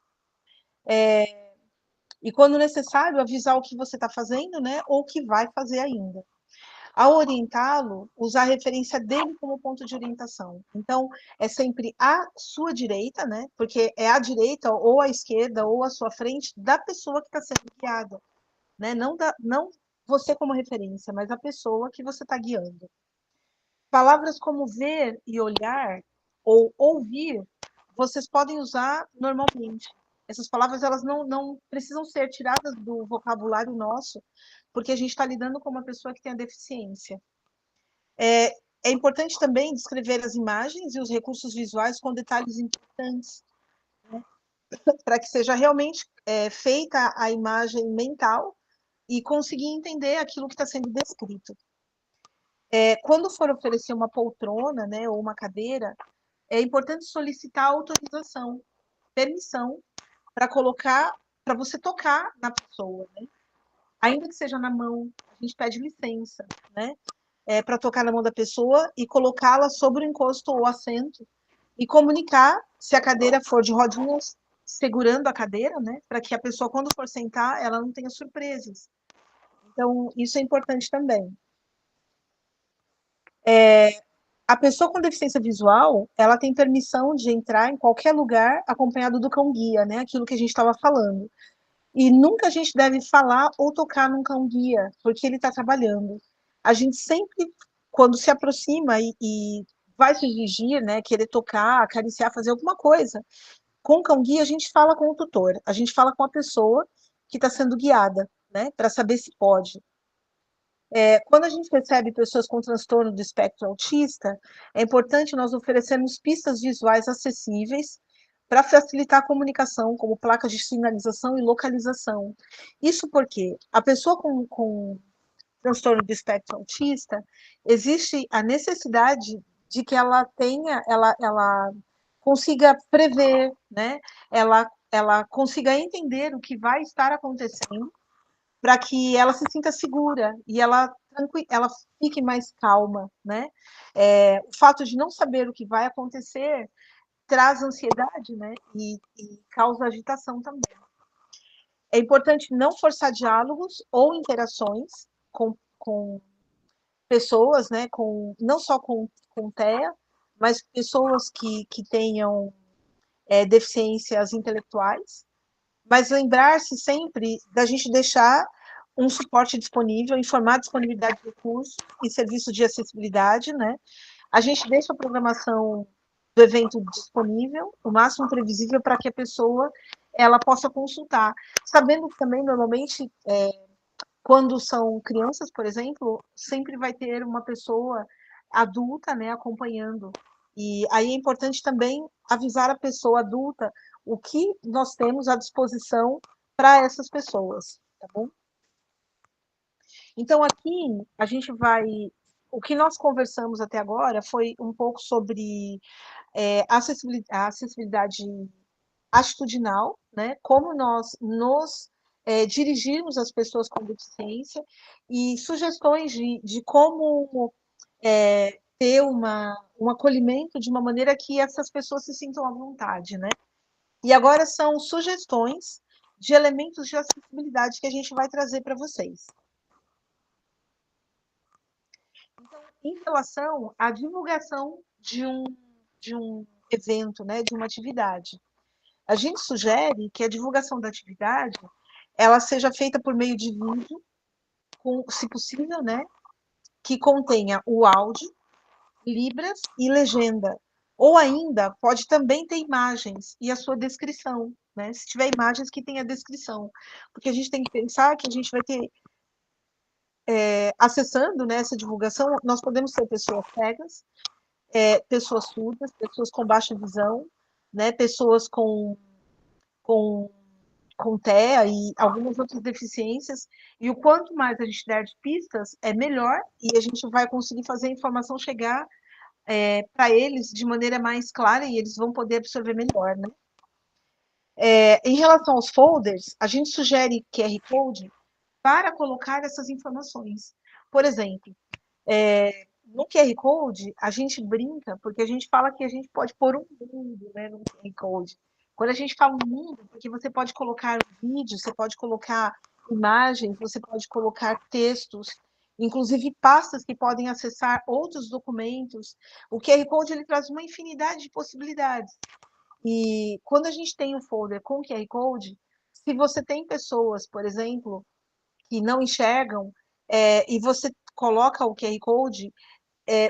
E, quando necessário, avisar o que você está fazendo, né? Ou o que vai fazer ainda. Ao orientá-lo, usar a referência dele como ponto de orientação. Então, é sempre à sua direita, né? Porque é à direita, ou à esquerda, ou à sua frente da pessoa que está sendo guiada, né? Não você como referência, mas a pessoa que você está guiando. Palavras como ver e olhar, ou ouvir, vocês podem usar normalmente. Essas palavras elas não precisam ser tiradas do vocabulário nosso, porque a gente está lidando com uma pessoa que tem a deficiência. É importante também descrever as imagens e os recursos visuais com detalhes importantes, né? Para que seja realmente feita a imagem mental e conseguir entender aquilo que está sendo descrito. Quando for oferecer uma poltrona, né, ou uma cadeira, é importante solicitar autorização, permissão, para você tocar na pessoa, né? Ainda que seja na mão, a gente pede licença, né? Para tocar na mão da pessoa e colocá-la sobre o encosto ou assento e comunicar, se a cadeira for de rodinhas, segurando a cadeira, né? Para que a pessoa, quando for sentar, ela não tenha surpresas. Então, isso é importante também. A pessoa com deficiência visual, ela tem permissão de entrar em qualquer lugar acompanhado do cão-guia, né? Aquilo que a gente estava falando. E nunca a gente deve falar ou tocar num cão-guia, porque ele está trabalhando. A gente sempre, quando se aproxima e vai se dirigir, né, querer tocar, acariciar, fazer alguma coisa, com o cão-guia a gente fala com o tutor, a gente fala com a pessoa que está sendo guiada, né, para saber se pode. Quando a gente recebe pessoas com transtorno do espectro autista, é importante nós oferecermos pistas visuais acessíveis para facilitar a comunicação, como placas de sinalização e localização. Isso porque a pessoa com transtorno do espectro autista, existe a necessidade de que ela tenha, ela consiga prever, né? Ela consiga entender o que vai estar acontecendo para que ela se sinta segura e ela fique mais calma, né? O fato de não saber o que vai acontecer traz ansiedade, né? E causa agitação também. É importante não forçar diálogos ou interações com pessoas, né? Não só com TEA, mas pessoas que tenham deficiências intelectuais, mas lembrar-se sempre da gente deixar um suporte disponível, informar a disponibilidade de recursos e serviços de acessibilidade, né? A gente deixa a programação do evento disponível, o máximo previsível para que a pessoa ela possa consultar, sabendo que também normalmente quando são crianças, por exemplo, sempre vai ter uma pessoa adulta, né, acompanhando. E aí é importante também avisar a pessoa adulta o que nós temos à disposição para essas pessoas, tá bom? Então, aqui a gente vai. O que nós conversamos até agora foi um pouco sobre a acessibilidade atitudinal, né? Como nós nos dirigirmos às pessoas com deficiência e sugestões de como ter um acolhimento de uma maneira que essas pessoas se sintam à vontade, né? E agora são sugestões de elementos de acessibilidade que a gente vai trazer para vocês. Então, em relação à divulgação de um evento, né, de uma atividade, a gente sugere que a divulgação da atividade ela seja feita por meio de vídeo, se possível, né, que contenha o áudio, libras e legenda. Ou ainda, pode também ter imagens e a sua descrição, né? Se tiver imagens que tenha descrição. Porque a gente tem que pensar que a gente vai ter, acessando, né, essa divulgação, nós podemos ter pessoas cegas, pessoas surdas, pessoas com baixa visão, né, pessoas com TEA e algumas outras deficiências, e o quanto mais a gente der de pistas, é melhor, e a gente vai conseguir fazer a informação chegar para eles de maneira mais clara, e eles vão poder absorver melhor, né? Em relação aos folders, a gente sugere QR Code para colocar essas informações. Por exemplo, no QR Code, a gente brinca, porque a gente fala que a gente pode pôr um mundo, né, no QR Code. Quando a gente fala um mundo, porque você pode colocar vídeos, você pode colocar imagens, você pode colocar textos, inclusive pastas que podem acessar outros documentos. O QR Code ele traz uma infinidade de possibilidades. E quando a gente tem um folder com QR Code, se você tem pessoas, por exemplo, que não enxergam, e você coloca o QR Code,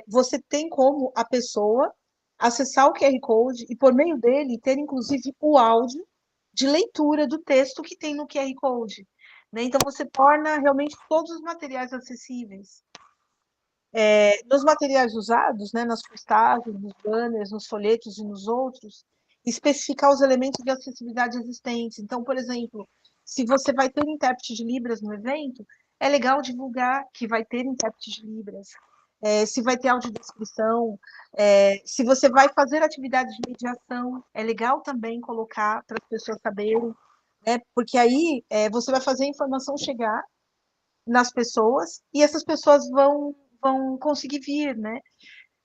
você tem como a pessoa acessar o QR Code e, por meio dele, ter, inclusive, o áudio de leitura do texto que tem no QR Code. Né? Então, você torna realmente todos os materiais acessíveis. Nos materiais usados, né, nas postagens, nos banners, nos folhetos e nos outros, especificar os elementos de acessibilidade existentes. Então, por exemplo, se você vai ter intérprete de Libras no evento, é legal divulgar que vai ter intérprete de Libras. Se vai ter audiodescrição, se você vai fazer atividade de mediação, é legal também colocar para as pessoas saberem, né? Porque aí você vai fazer a informação chegar nas pessoas e essas pessoas vão conseguir vir, né?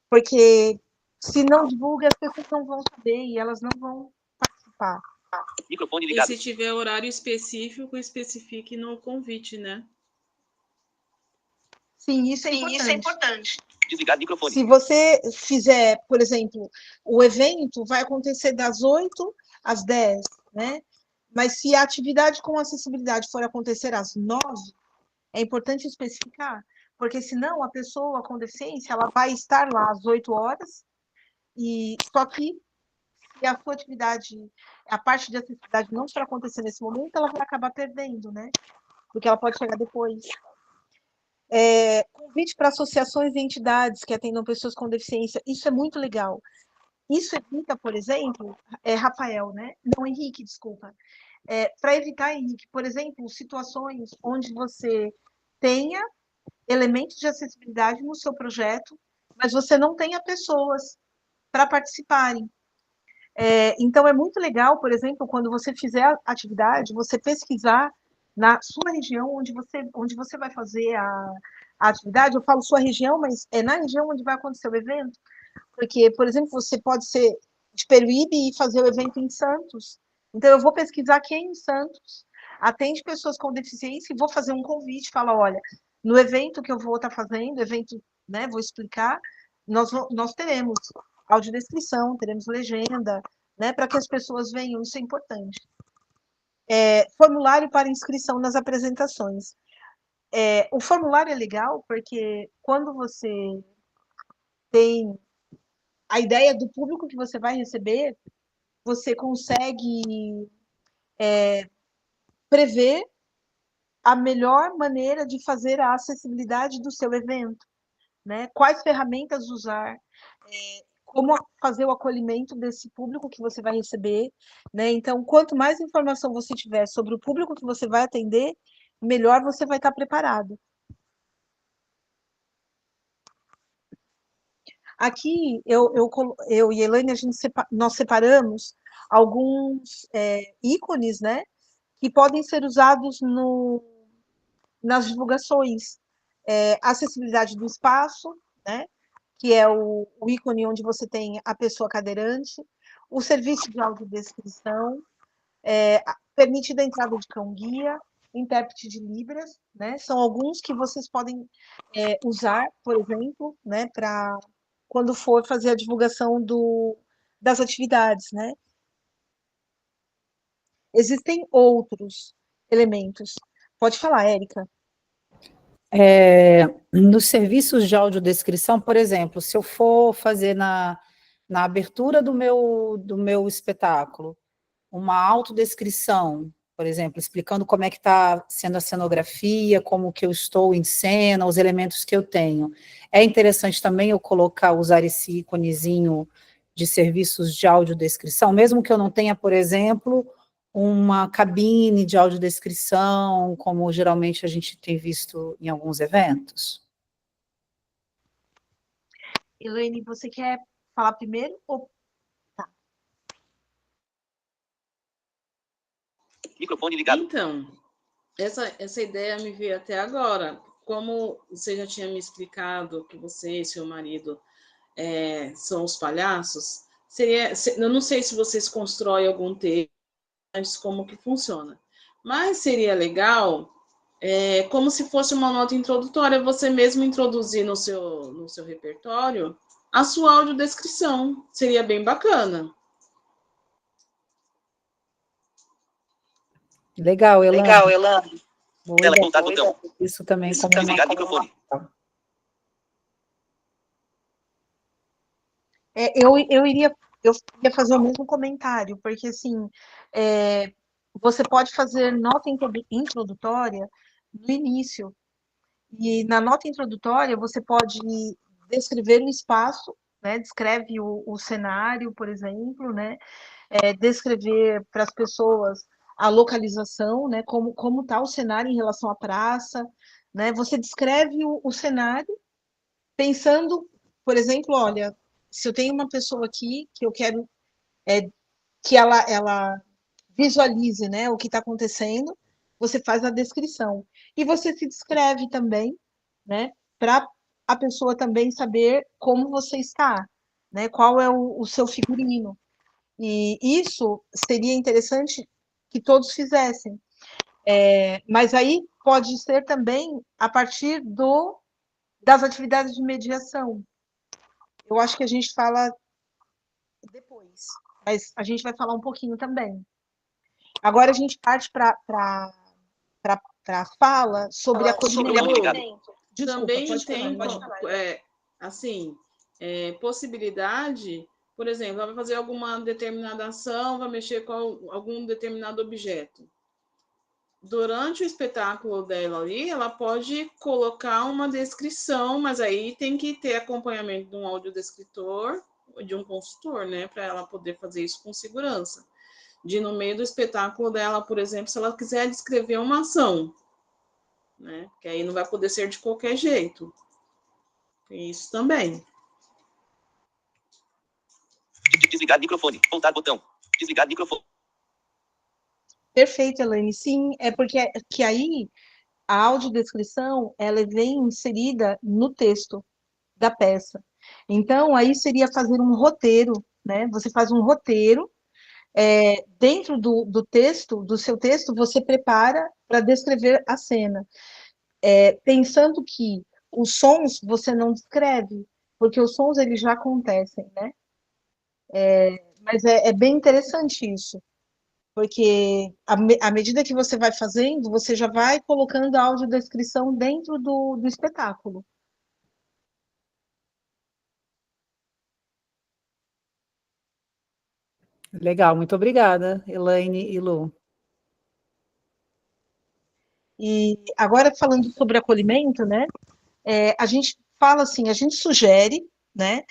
Porque se não divulga, as pessoas não vão saber e elas não vão participar. Microfone E ligado. se tiver horário específico, especifique no convite, né? Sim, isso é importante. Desligar microfone. Se você fizer, por exemplo, o evento vai acontecer das 8 às 10, né? Mas se a atividade com acessibilidade for acontecer às 9, é importante especificar, porque senão a pessoa com deficiência ela vai estar lá às 8 horas, e só que se a sua atividade, a parte de acessibilidade não for acontecer nesse momento, ela vai acabar perdendo, né? Porque ela pode chegar depois. Convite para associações e entidades que atendam pessoas com deficiência, isso é muito legal. Isso evita, por exemplo, Rafael, né? Não, Henrique, desculpa. Para evitar, Henrique, por exemplo, situações onde você tenha elementos de acessibilidade no seu projeto, mas você não tenha pessoas para participarem. Então, é muito legal, por exemplo, quando você fizer a atividade, você pesquisar na sua região onde você vai fazer a atividade. Eu falo sua região, mas é na região onde vai acontecer o evento. Porque, por exemplo, você pode ser de Peruíbe e fazer o evento em Santos. Então, eu vou pesquisar quem em Santos atende pessoas com deficiência e vou fazer um convite, falar, olha, no evento que eu vou estar fazendo, né, vou explicar, nós teremos audiodescrição, teremos legenda, né, para que as pessoas venham, isso é importante. Formulário para inscrição nas apresentações. O formulário é legal porque quando você tem a ideia do público que você vai receber, você consegue prever a melhor maneira de fazer a acessibilidade do seu evento, né? Quais ferramentas usar, como fazer o acolhimento desse público que você vai receber, né? Então, quanto mais informação você tiver sobre o público que você vai atender, melhor você vai estar preparado. Aqui, eu e a Elaine, nós separamos alguns ícones, né, que podem ser usados nas divulgações. Acessibilidade do espaço, né, que é o ícone onde você tem a pessoa cadeirante, o serviço de audiodescrição, permitida a entrada de cão-guia, intérprete de Libras, né, são alguns que vocês podem usar, por exemplo, né, para quando for fazer a divulgação das atividades, né? Existem outros elementos. Pode falar, Érica. Nos serviços de audiodescrição, por exemplo, se eu for fazer na abertura do meu espetáculo uma autodescrição, por exemplo, explicando como é que está sendo a cenografia, como que eu estou em cena, os elementos que eu tenho. É interessante também eu usar esse íconezinho de serviços de audiodescrição, mesmo que eu não tenha, por exemplo, uma cabine de audiodescrição, como geralmente a gente tem visto em alguns eventos. Elaine, você quer falar primeiro? Tá. Microfone ligado. Então, essa ideia me veio até agora. Como você já tinha me explicado que você e seu marido são os palhaços, eu não sei se vocês constroem algum texto, como que funciona, mas seria legal, como se fosse uma nota introdutória, você mesmo introduzir no seu repertório a sua audiodescrição, seria bem bacana. Legal, Elane. Legal, Elane. Tela contato botão. Isso também como desligar microfone. Eu ia fazer o mesmo comentário, porque assim, você pode fazer nota introdutória no início, e na nota introdutória você pode descrever o espaço, né? Descreve o cenário, por exemplo, né? Descrever para as pessoas a localização, né? Como está o cenário em relação à praça, né? Você descreve o cenário pensando, por exemplo, olha, se eu tenho uma pessoa aqui que eu quero que ela visualize, né, o que está acontecendo, você faz a descrição. E você se descreve também, né, para a pessoa também saber como você está, né, qual é o seu figurino. E isso seria interessante que todos fizessem. Mas aí pode ser também a partir das atividades de mediação. Eu acho que a gente fala depois, mas a gente vai falar um pouquinho também. Agora a gente parte para a fala sobre acolhimento. Desculpa, Também pode tem, falar. assim, possibilidade, por exemplo, ela vai fazer alguma determinada ação, vai mexer com algum determinado objeto. Durante o espetáculo dela ali, ela pode colocar uma descrição, mas aí tem que ter acompanhamento de um audiodescritor ou de um consultor, né, para ela poder fazer isso com segurança. De no meio do espetáculo dela, por exemplo, se ela quiser descrever uma ação, né, que aí não vai poder ser de qualquer jeito. Tem isso também. Desligar microfone. Voltar botão. Desligar microfone. Perfeito, Elaine. Sim, é porque que aí a audiodescrição ela vem inserida no texto da peça. Então, aí seria fazer um roteiro, né? Você faz um roteiro, dentro do texto, do seu texto, você prepara para descrever a cena. Pensando que os sons você não descreve, porque os sons eles já acontecem, né? Mas é bem interessante isso, porque à medida que você vai fazendo, você já vai colocando a audiodescrição dentro do espetáculo. Legal, muito obrigada, Elaine e Lu. E agora falando sobre acolhimento, né? A gente fala assim, a gente sugere, né?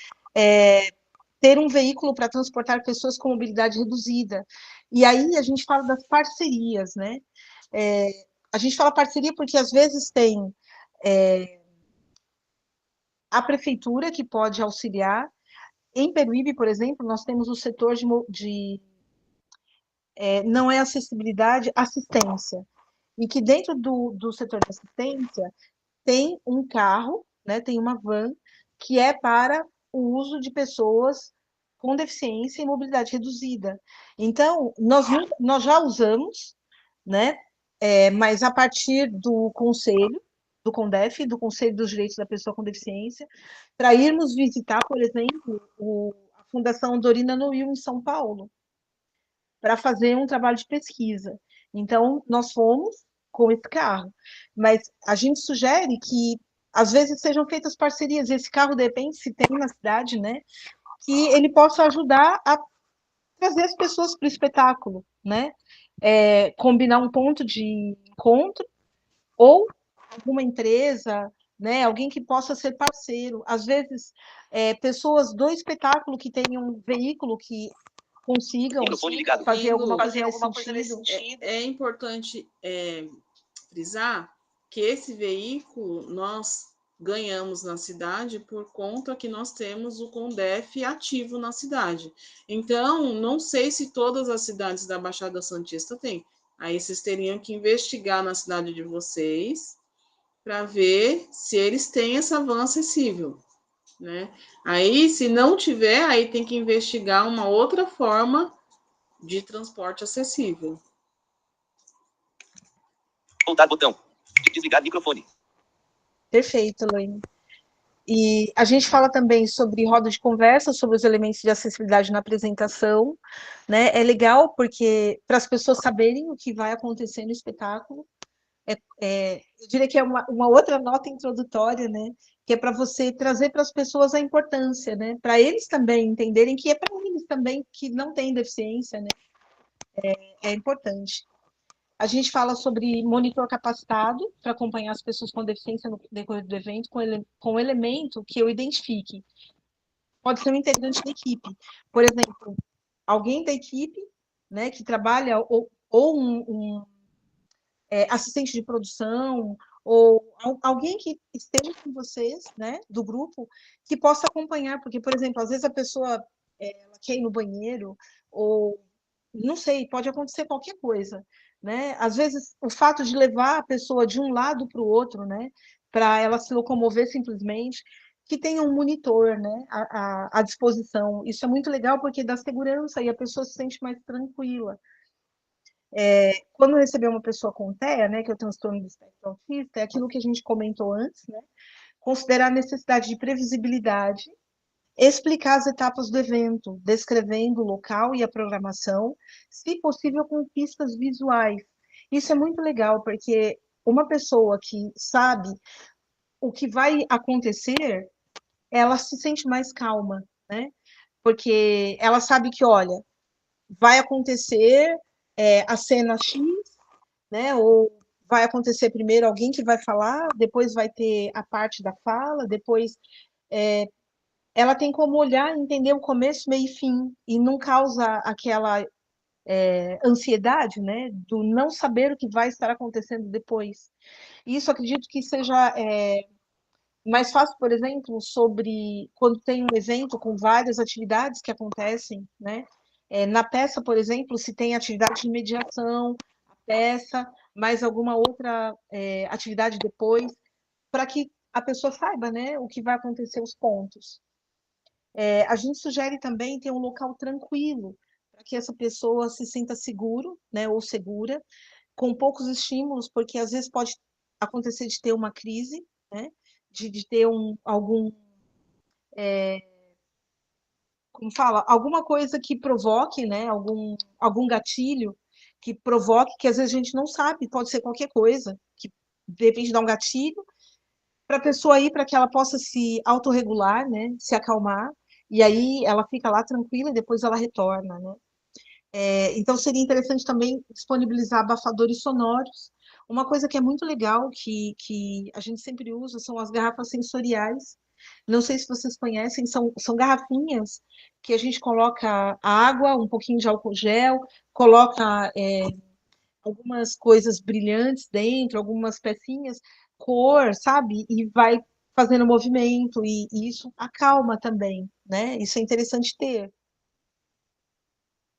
Ter um veículo para transportar pessoas com mobilidade reduzida. E aí a gente fala das parcerias, né? A gente fala parceria porque às vezes tem a prefeitura que pode auxiliar. Em Peruíbe, por exemplo, nós temos o setor não é acessibilidade, assistência. E que dentro do setor de assistência tem um carro, né, tem uma van, que é para o uso de pessoas com deficiência e mobilidade reduzida. Então, nós já usamos, né, mas a partir do conselho, do CONDEF, do Conselho dos Direitos da Pessoa com Deficiência, para irmos visitar, por exemplo, a Fundação Dorina Noil, em São Paulo, para fazer um trabalho de pesquisa. Então, nós fomos com esse carro, mas a gente sugere que, às vezes, sejam feitas parcerias. Esse carro, de repente, se tem na cidade, né, que ele possa ajudar a trazer as pessoas para o espetáculo, né? Combinar um ponto de encontro ou alguma empresa, né? Alguém que possa ser parceiro. Às vezes, pessoas do espetáculo que tenham um veículo que consigam fazer alguma coisa nesse sentido. É importante frisar que esse veículo nós ganhamos na cidade por conta que nós temos o CONDEF ativo na cidade. Então, não sei se todas as cidades da Baixada Santista têm. Aí vocês teriam que investigar na cidade de vocês para ver se eles têm essa van acessível, né? Aí, se não tiver, aí tem que investigar uma outra forma de transporte acessível. Voltar botão. Desligar microfone. Perfeito, Elaine. E a gente fala também sobre roda de conversa, sobre os elementos de acessibilidade na apresentação, né? É legal porque para as pessoas saberem o que vai acontecer no espetáculo. Eu diria que é uma outra nota introdutória, né? Que é para você trazer para as pessoas a importância, né? Para eles também entenderem que é para eles também que não têm deficiência, né? É importante. A gente fala sobre monitor capacitado para acompanhar as pessoas com deficiência no decorrer do evento, com elemento que eu identifique. Pode ser um integrante da equipe. Por exemplo, alguém da equipe, né, que trabalha, ou um assistente de produção, ou alguém que esteja com vocês, né, do grupo, que possa acompanhar, porque, por exemplo, às vezes a pessoa ela quer ir no banheiro, ou não sei, pode acontecer qualquer coisa, né? Às vezes o fato de levar a pessoa de um lado para o outro, né, para ela se locomover simplesmente, que tenha um monitor, né, à disposição. Isso é muito legal porque dá segurança e a pessoa se sente mais tranquila. Quando receber uma pessoa com TEA, né, que é o transtorno do espectro autista, é aquilo que a gente comentou antes, né? considerar a necessidade de previsibilidade, explicar as etapas do evento, descrevendo o local e a programação, se possível com pistas visuais. Isso é muito legal, porque uma pessoa que sabe o que vai acontecer, ela se sente mais calma, né? Porque ela sabe que, olha, vai acontecer a cena X, né? Ou vai acontecer primeiro alguém que vai falar, depois vai ter a parte da fala, depois ela tem como olhar e entender o começo, meio e fim, e não causa aquela ansiedade, né? Do não saber o que vai estar acontecendo depois. Isso acredito que seja mais fácil, por exemplo, sobre quando tem um evento com várias atividades que acontecem, né? Na peça, por exemplo, se tem atividade de mediação, a peça, mais alguma outra atividade depois, para que a pessoa saiba, né, o que vai acontecer, os pontos. A gente sugere também ter um local tranquilo, para que essa pessoa se sinta seguro, né, ou segura, com poucos estímulos, porque às vezes pode acontecer de ter uma crise, né, de ter algum, como fala, alguma coisa que provoque, né, algum gatilho que provoque, que às vezes a gente não sabe, pode ser qualquer coisa, que de repente dá um gatilho, para a pessoa ir, para que ela possa se autorregular, né, se acalmar, e aí ela fica lá tranquila e depois ela retorna, né. Então seria interessante também disponibilizar abafadores sonoros. Uma coisa que é muito legal, que a gente sempre usa, são as garrafas sensoriais. Não sei se vocês conhecem, são garrafinhas que a gente coloca água, um pouquinho de álcool gel, coloca algumas coisas brilhantes dentro, algumas pecinhas, cor, sabe? E vai fazendo movimento, e isso acalma também, né? Isso é interessante ter.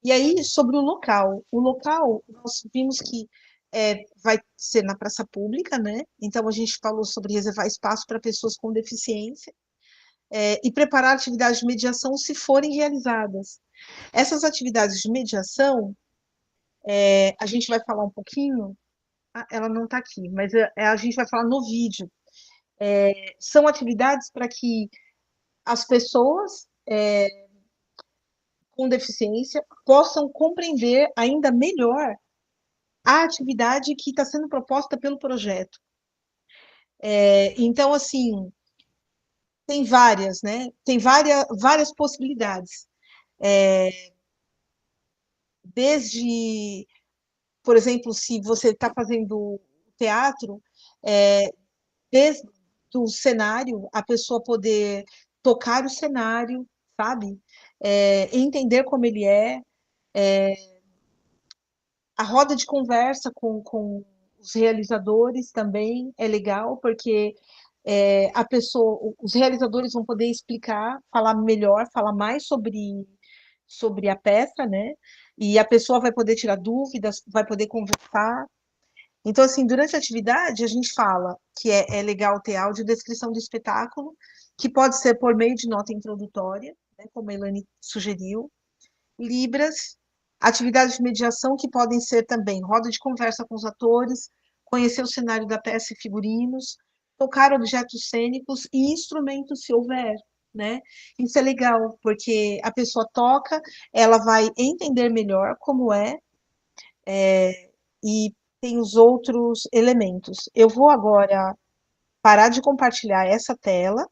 E aí, sobre o local, nós vimos que vai ser na praça pública, né? Então, a gente falou sobre reservar espaço para pessoas com deficiência e preparar atividades de mediação se forem realizadas. Essas atividades de mediação, a gente vai falar um pouquinho, ela não está aqui, mas a gente vai falar no vídeo. São atividades para que as pessoas com deficiência possam compreender ainda melhor a atividade que está sendo proposta pelo projeto. Então, assim, tem várias, né? Tem várias possibilidades. Desde, por exemplo, se você está fazendo teatro, desde o cenário, a pessoa poder tocar o cenário, sabe? Entender como ele é, a roda de conversa com os realizadores também é legal, porque os realizadores vão poder explicar, falar melhor, falar mais sobre a peça, né? E a pessoa vai poder tirar dúvidas, vai poder conversar. Então, assim, durante a atividade, a gente fala que é legal ter audiodescrição do espetáculo, que pode ser por meio de nota introdutória, né, como a Elane sugeriu, libras, atividades de mediação que podem ser também roda de conversa com os atores, conhecer o cenário da peça e figurinos, tocar objetos cênicos e instrumentos, se houver, né? Isso é legal, porque a pessoa toca, ela vai entender melhor como e tem os outros elementos. Eu vou agora parar de compartilhar essa tela.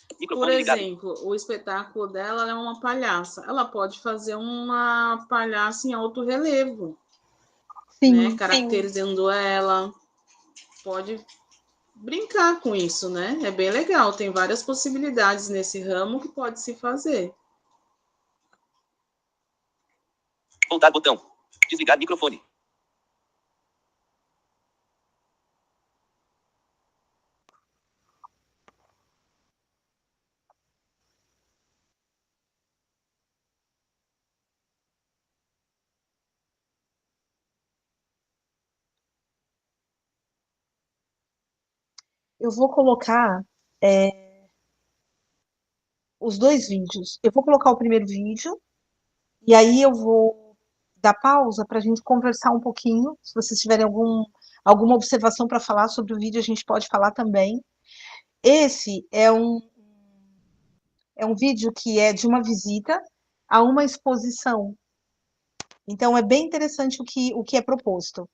Por Microfone ligado. exemplo, o espetáculo dela é uma palhaça. Ela pode fazer uma palhaça em alto relevo, né? Sim, Caracterizando ela. Pode brincar com isso, né? É bem legal. Tem várias possibilidades nesse ramo que pode se fazer. Voltar botão. Desligar microfone. eu vou colocar os dois vídeos. Eu vou colocar o primeiro vídeo E aí eu vou dar pausa para a gente conversar um pouquinho. Se vocês tiverem alguma observação para falar sobre o vídeo, a gente pode falar também. Esse é um vídeo que é de uma visita a uma exposição. Então, é bem interessante o que é proposto.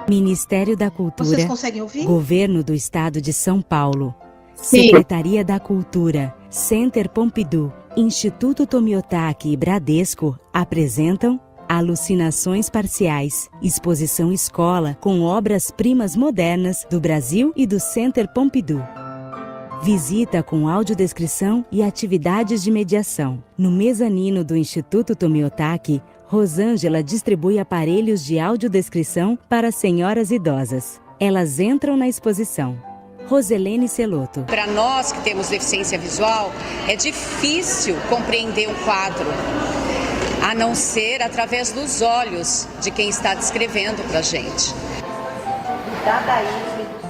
Ministério da Cultura, Vocês conseguem ouvir? Governo do Estado de São Paulo, Sim. Secretaria da Cultura, Center Pompidou, Instituto Tomiotaki e Bradesco apresentam Alucinações Parciais, exposição escola com obras-primas modernas do Brasil e do Center Pompidou. Visita com audiodescrição e atividades de mediação. No mezanino do Instituto Tomiotaki, Rosângela distribui aparelhos de audiodescrição para senhoras idosas. Elas entram na exposição. Roselene Celoto. Para nós que temos deficiência visual, é difícil compreender um quadro, a não ser através dos olhos de quem está descrevendo para a gente.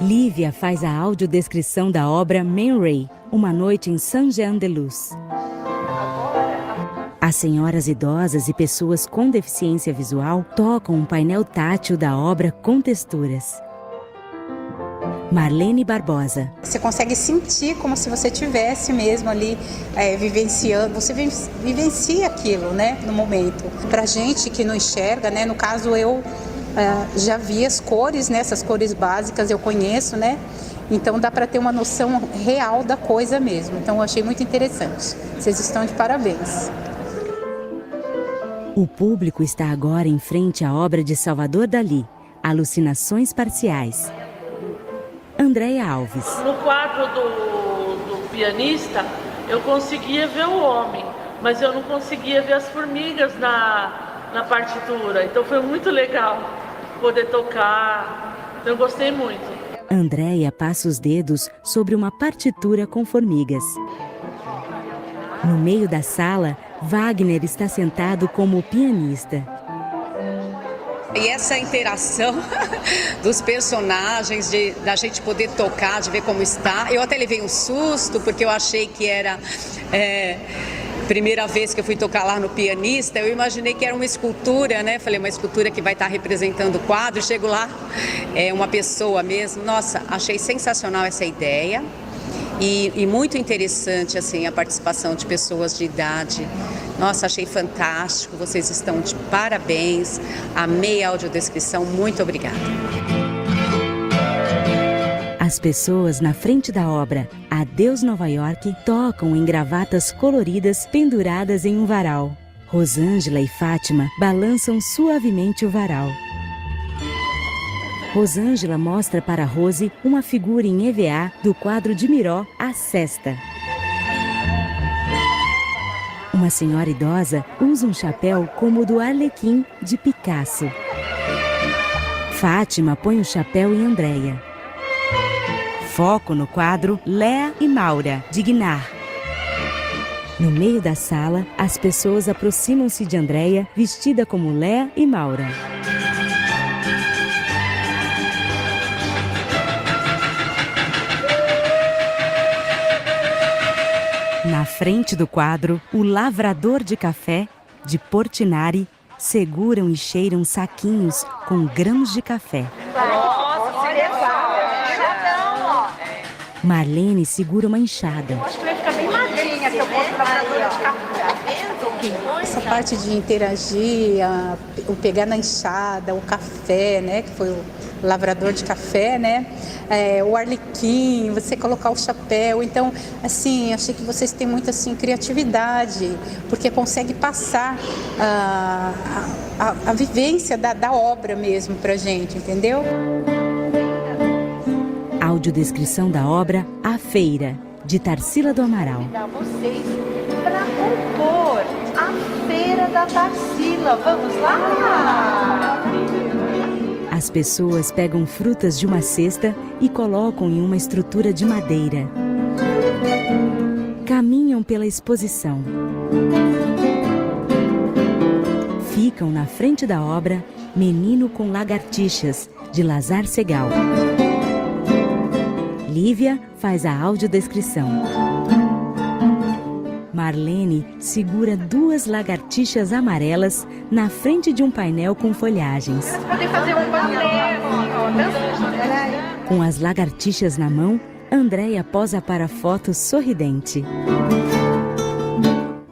Lívia faz a audiodescrição da obra Man Ray, Uma Noite em Saint-Jean-de-Luz. As senhoras idosas e pessoas com deficiência visual tocam um painel tátil da obra com texturas. Marlene Barbosa. Você consegue sentir como se você estivesse mesmo ali vivenciando, você vivencia aquilo, né, no momento. Pra gente que não enxerga, né, no caso eu já vi as cores, né, essas cores básicas eu conheço, né, então dá para ter uma noção real da coisa mesmo. Então eu achei muito interessante. Vocês estão de parabéns. O público está agora em frente à obra de Salvador Dalí, Alucinações Parciais. Andréia Alves. No quadro do pianista, eu conseguia ver o homem, mas eu não conseguia ver as formigas na partitura. Então foi muito legal poder tocar, eu gostei muito. Andréia passa os dedos sobre uma partitura com formigas. No meio da sala, Wagner está sentado como pianista. E essa interação dos personagens, da gente poder tocar, de ver como está. Eu até levei um susto, porque eu achei que era primeira vez que eu fui tocar lá no pianista, eu imaginei que era uma escultura, né? Falei, uma escultura que vai estar representando o quadro. Chego lá, é uma pessoa mesmo. Nossa, achei sensacional essa ideia. E muito interessante, assim, a participação de pessoas de idade. Nossa, achei fantástico, vocês estão de parabéns. Amei a audiodescrição, muito obrigada. As pessoas na frente da obra Adeus Nova York tocam em gravatas coloridas penduradas em um varal. Rosângela e Fátima balançam suavemente o varal. Rosângela mostra para Rose uma figura em EVA do quadro de Miró, A Cesta. Uma senhora idosa usa um chapéu como o do Arlequim, de Picasso. Fátima põe o chapéu em Andréia. Foco no quadro Léa e Maura, de Guinar. No meio da sala, as pessoas aproximam-se de Andréia, vestida como Léa e Maura. Na frente do quadro, o lavrador de café, de Portinari, seguram e cheiram saquinhos com grãos de café. Marlene segura uma enxada. Acho que vai ficar bem magrinha se eu fosse lavradora de café. Essa parte de interagir, o pegar na enxada, o café, né, que foi o lavrador de café, né, o arlequim, você colocar o chapéu. Então, assim, achei que vocês têm muita assim, criatividade, porque consegue passar a vivência da obra mesmo pra gente, entendeu? Audiodescrição da obra A Feira, de Tarsila do Amaral. Vocês para compor a Feira da Tarsila. Vamos lá? As pessoas pegam frutas de uma cesta e colocam em uma estrutura de madeira. caminham pela exposição. Ficam na frente da obra Menino com Lagartixas, de Lazar Segal. Lívia faz a audiodescrição. Marlene segura 2 lagartixas amarelas na frente de um painel com folhagens. Podem fazer um balé, Com as lagartixas na mão, Andréia posa para a foto sorridente.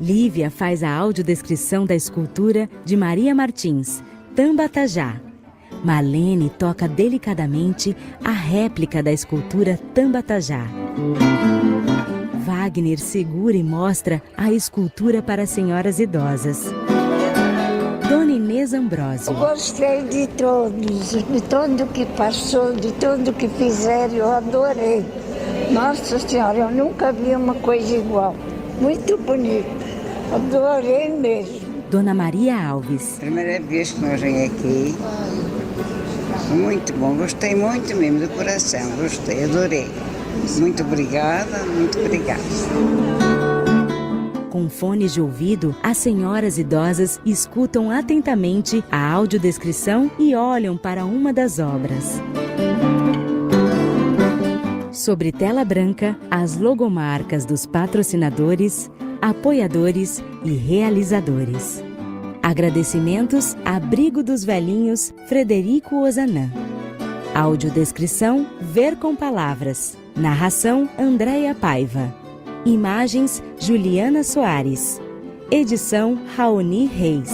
Lívia faz a audiodescrição da escultura de Maria Martins, Tambatajá. Marlene toca delicadamente a réplica da escultura Tambatajá. Wagner segura e mostra a escultura para senhoras idosas. Dona Inês Ambrósio. Gostei de tudo que passou, de tudo que fizeram, eu adorei. Nossa Senhora, eu nunca vi uma coisa igual. Muito bonito, adorei mesmo. Dona Maria Alves. Primeira vez que nós vim aqui. Muito bom, gostei muito mesmo, do coração, gostei, adorei. Muito obrigada, muito obrigada. Com fones de ouvido, as senhoras idosas escutam atentamente a audiodescrição e olham para uma das obras. Sobre tela branca, as logomarcas dos patrocinadores, apoiadores e realizadores. Agradecimentos Abrigo dos Velhinhos, Frederico Ozanam. Audiodescrição Ver com Palavras. Narração Andréia Paiva. Imagens Juliana Soares. Edição Raoni Reis.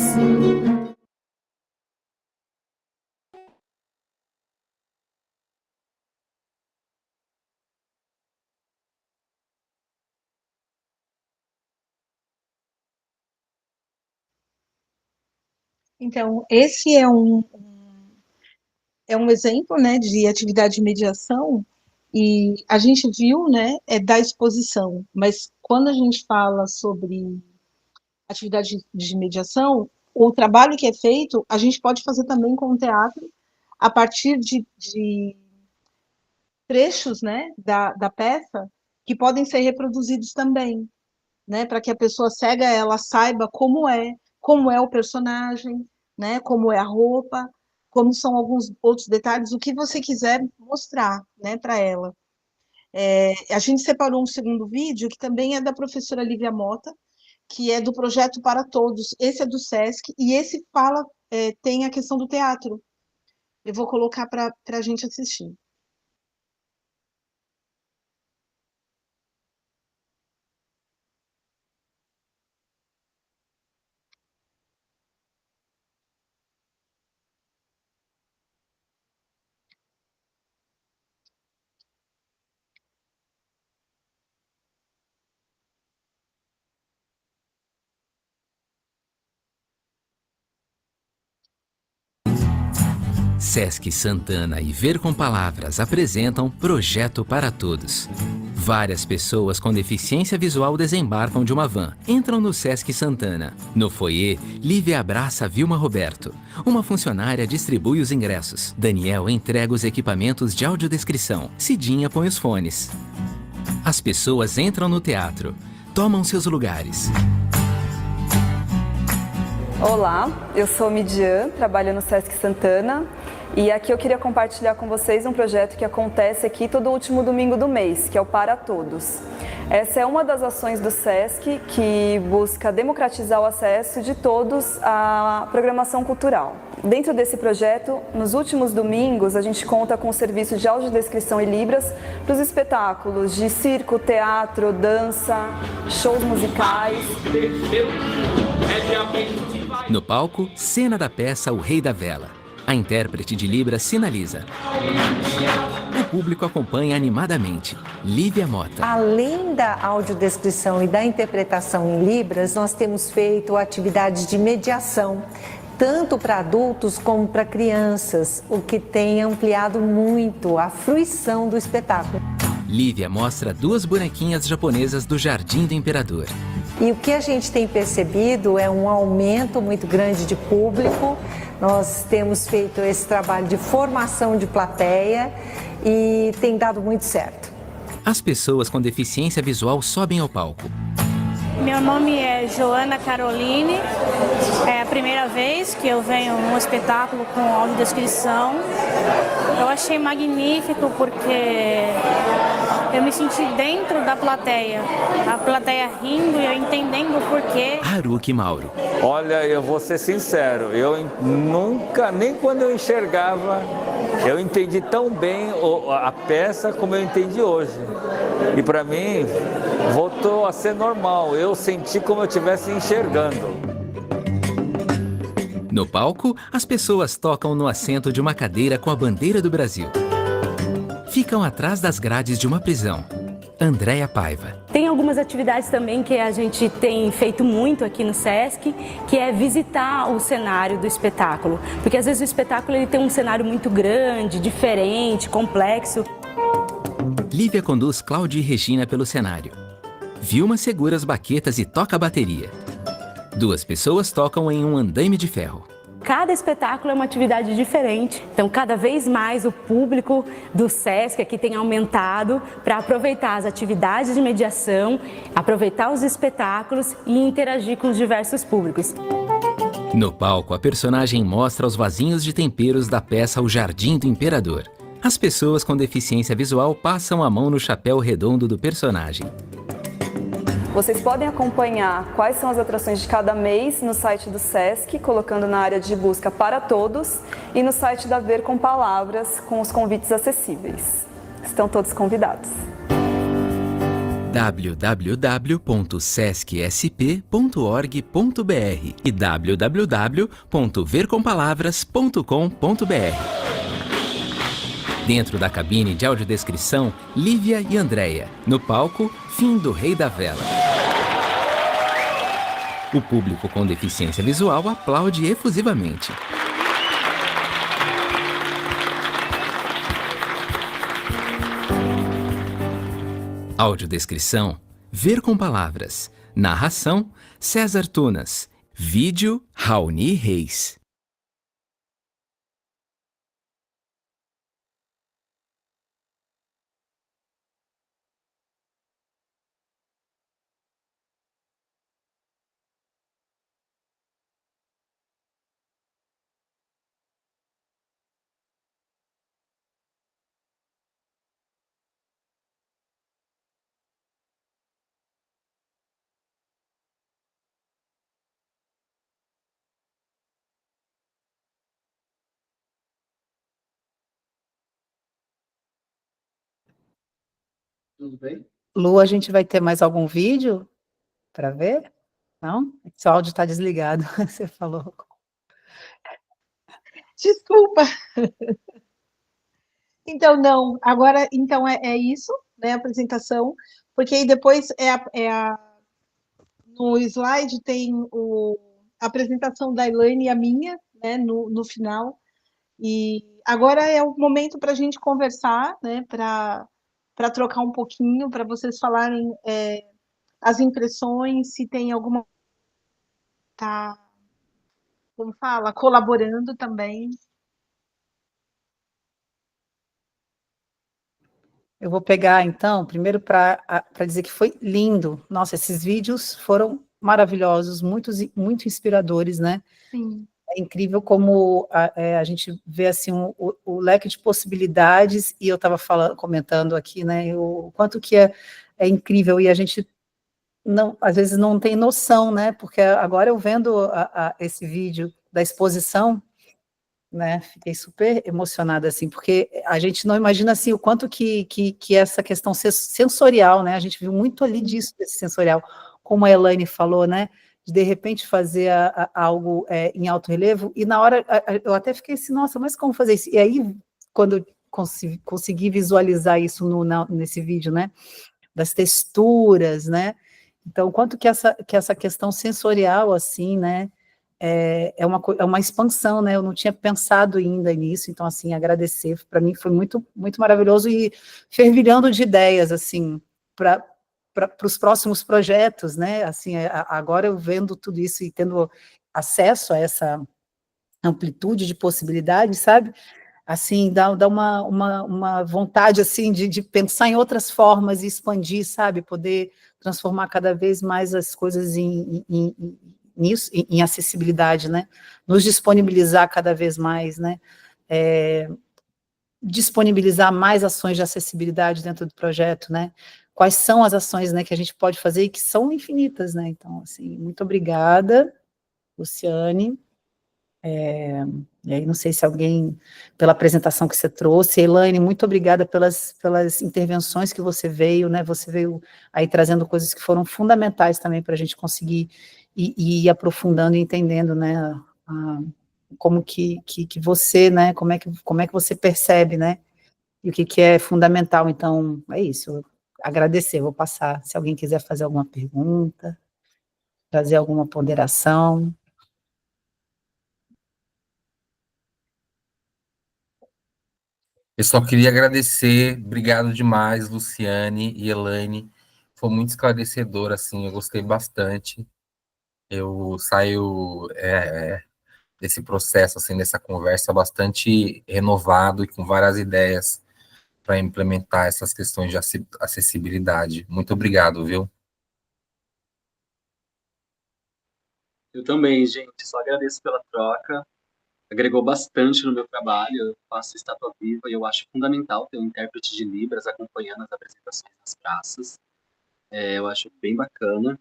Então, esse é um exemplo, né, de atividade de mediação, e a gente viu, né, da exposição, mas quando a gente fala sobre atividade de mediação, o trabalho que é feito, a gente pode fazer também com o teatro, a partir de trechos, né, da peça, que podem ser reproduzidos também, né, para que a pessoa cega, ela saiba como é o personagem, né, como é a roupa, como são alguns outros detalhes, o que você quiser mostrar, né, para ela. A gente separou um segundo vídeo, que também é da professora Lívia Mota, que é do Projeto para Todos, esse é do SESC, e esse tem a questão do teatro. Eu vou colocar para a gente assistir. Sesc Santana e Ver com Palavras apresentam Projeto para Todos. Várias pessoas com deficiência visual desembarcam de uma van, entram no Sesc Santana. No foyer, Lívia abraça Vilma Roberto. Uma funcionária distribui os ingressos. Daniel entrega os equipamentos de audiodescrição. Cidinha põe os fones. As pessoas entram no teatro, tomam seus lugares. Olá, eu sou Midian, trabalho no Sesc Santana, e aqui eu queria compartilhar com vocês um projeto que acontece aqui todo último domingo do mês, que é o Para Todos. Essa é uma das ações do Sesc que busca democratizar o acesso de todos à programação cultural. Dentro desse projeto, nos últimos domingos, a gente conta com o serviço de audiodescrição em Libras para os espetáculos de circo, teatro, dança, shows musicais. No palco, cena da peça O Rei da Vela. A intérprete de Libras sinaliza. O público acompanha animadamente. Lívia Mota. Além da audiodescrição e da interpretação em Libras, nós temos feito atividades de mediação, tanto para adultos como para crianças, o que tem ampliado muito a fruição do espetáculo. Lívia mostra 2 bonequinhas japonesas do Jardim do Imperador. E o que a gente tem percebido é um aumento muito grande de público. Nós temos feito esse trabalho de formação de plateia e tem dado muito certo. As pessoas com deficiência visual sobem ao palco. Meu nome é Joana Caroline, é a primeira vez que eu venho num espetáculo com audiodescrição. Eu achei magnífico porque eu me senti dentro da plateia, a plateia rindo e eu entendendo o porquê. Haruki Mauro. Olha, eu vou ser sincero, eu nunca, nem quando eu enxergava, eu entendi tão bem a peça como eu entendi hoje. E para mim, voltou a ser normal, eu senti como eu estivesse enxergando. No palco, as pessoas tocam no assento de uma cadeira com a bandeira do Brasil. Ficam atrás das grades de uma prisão. Andréia Paiva. Tem algumas atividades também que a gente tem feito muito aqui no SESC, que é visitar o cenário do espetáculo. Porque às vezes o espetáculo ele tem um cenário muito grande, diferente, complexo. Lívia conduz Cláudia e Regina pelo cenário. Vilma segura as baquetas e toca a bateria. 2 pessoas tocam em um andaime de ferro. Cada espetáculo é uma atividade diferente, então cada vez mais o público do SESC aqui tem aumentado para aproveitar as atividades de mediação, aproveitar os espetáculos e interagir com os diversos públicos. No palco, a personagem mostra os vasinhos de temperos da peça O Jardim do Imperador. As pessoas com deficiência visual passam a mão no chapéu redondo do personagem. Vocês podem acompanhar quais são as atrações de cada mês no site do SESC, colocando na área de busca para todos, e no site da Ver com Palavras, com os convites acessíveis. Estão todos convidados. www.sescsp.org.br e www.vercompalavras.com.br. Dentro da cabine de audiodescrição, Lívia e Andréia. No palco, Fim do Rei da Vela. O público com deficiência visual aplaude efusivamente. Audiodescrição, Ver com Palavras. Narração, César Tunas. Vídeo, Raoni Reis. Tudo bem? Lu, a gente vai ter mais algum vídeo para ver? Não? Seu áudio está desligado, você falou. Desculpa. Então, não. Agora, então, é isso, né, a apresentação, porque aí depois no slide tem a apresentação da Elaine e a minha, né, no final, e agora é o momento para a gente conversar, né, para trocar um pouquinho, para vocês falarem as impressões, se tem alguma... Tá, como fala? Colaborando também. Eu vou pegar, então, primeiro para dizer que foi lindo. Nossa, esses vídeos foram maravilhosos, muito inspiradores, né? Sim. É incrível como a gente vê, assim, o leque de possibilidades, e eu estava comentando aqui, né, o quanto que é incrível, e a gente, às vezes, não tem noção, né? Porque agora eu vendo esse vídeo da exposição, né, fiquei super emocionada, assim, porque a gente não imagina, assim, o quanto que essa questão sensorial, né, a gente viu muito ali disso, desse sensorial, como a Elaine falou, né, de repente fazer algo em alto relevo, e na hora, eu até fiquei assim, nossa, mas como fazer isso? E aí, quando eu consegui visualizar isso nesse vídeo, né, das texturas, né, então, quanto que essa questão sensorial, assim, né, é uma expansão, né? Eu não tinha pensado ainda nisso, então, assim, agradecer, para mim foi muito, muito maravilhoso e fervilhando de ideias, assim, para os próximos projetos, né? Assim, agora eu vendo tudo isso e tendo acesso a essa amplitude de possibilidades, sabe? assim, dá uma vontade, assim, de pensar em outras formas e expandir, sabe? Poder transformar cada vez mais as coisas nisso, em acessibilidade, né? Nos disponibilizar cada vez mais, né? Disponibilizar mais ações de acessibilidade dentro do projeto, né? Quais são as ações, né, que a gente pode fazer e que são infinitas, né? Então, assim, muito obrigada, Luciane. E aí, não sei se alguém, pela apresentação que você trouxe, Elaine, muito obrigada pelas intervenções que você veio, né? Você veio aí trazendo coisas que foram fundamentais também para a gente conseguir ir aprofundando e entendendo, né? Como que você, né? Como é que você percebe, né? E o que é fundamental. Então, é isso. Agradecer, vou passar. Se alguém quiser fazer alguma pergunta, trazer alguma ponderação. Eu só queria agradecer, obrigado demais, Luciane e Elaine, foi muito esclarecedor, assim, eu gostei bastante, eu saio desse processo, assim, dessa conversa bastante renovado e com várias ideias para implementar essas questões de acessibilidade. Muito obrigado, viu? Eu também, gente, só agradeço pela troca. Agregou bastante no meu trabalho. Eu faço estátua viva e eu acho fundamental ter um intérprete de Libras acompanhando as apresentações nas praças. Eu acho bem bacana.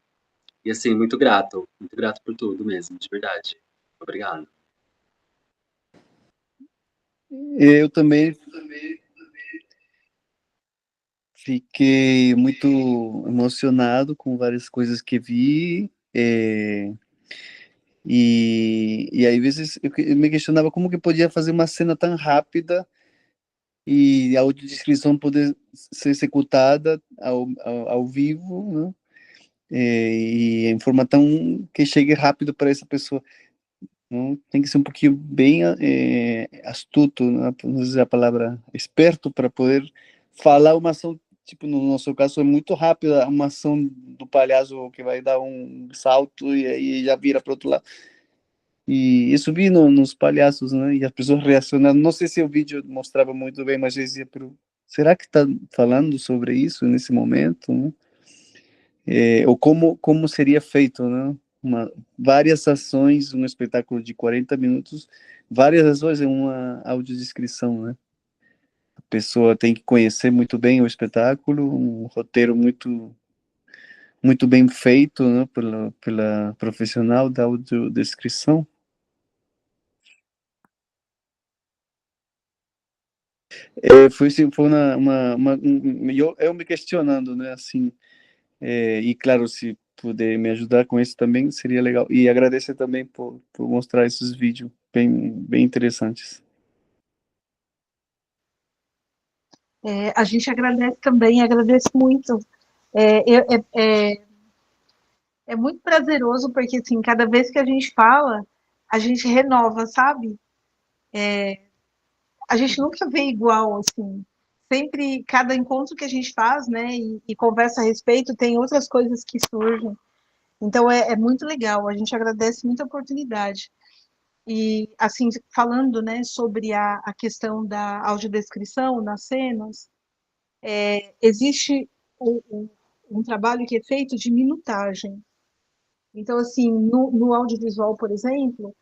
E, assim, muito grato por tudo mesmo, de verdade. Obrigado. Eu também fiquei muito emocionado com várias coisas que vi, e aí, às vezes, eu me questionava como que podia fazer uma cena tão rápida e a audiodescrição poder ser executada ao vivo, né? E em forma tão que chegue rápido para essa pessoa. Não? Tem que ser um pouquinho bem astuto, né? Não dizer a palavra esperto, para poder falar uma ação, tipo, no nosso caso é muito rápida, uma ação do palhaço que vai dar um salto e aí já vira para outro lado. E isso vi nos palhaços, né? E as pessoas reacionando. Não sei se o vídeo mostrava muito bem, mas eu dizia, será que está falando sobre isso nesse momento, né? Ou como seria feito, né? Várias ações, um espetáculo de 40 minutos, várias ações em uma audiodescrição, né? A pessoa tem que conhecer muito bem o espetáculo, um roteiro muito bem feito, né? Pela profissional da audiodescrição. Foi eu me questionando, né? Assim, e claro, se puder me ajudar com isso também, seria legal. E agradecer também por mostrar esses vídeos bem interessantes. A gente agradece também, agradece muito. É muito prazeroso, porque assim, cada vez que a gente fala, a gente renova, sabe? A gente nunca vê igual, assim. Sempre, cada encontro que a gente faz, né, e conversa a respeito, tem outras coisas que surgem. Então, é muito legal, a gente agradece muito a oportunidade. E, assim, falando, né, sobre a questão da audiodescrição nas cenas, existe um trabalho que é feito de minutagem. Então, assim, no audiovisual, por exemplo,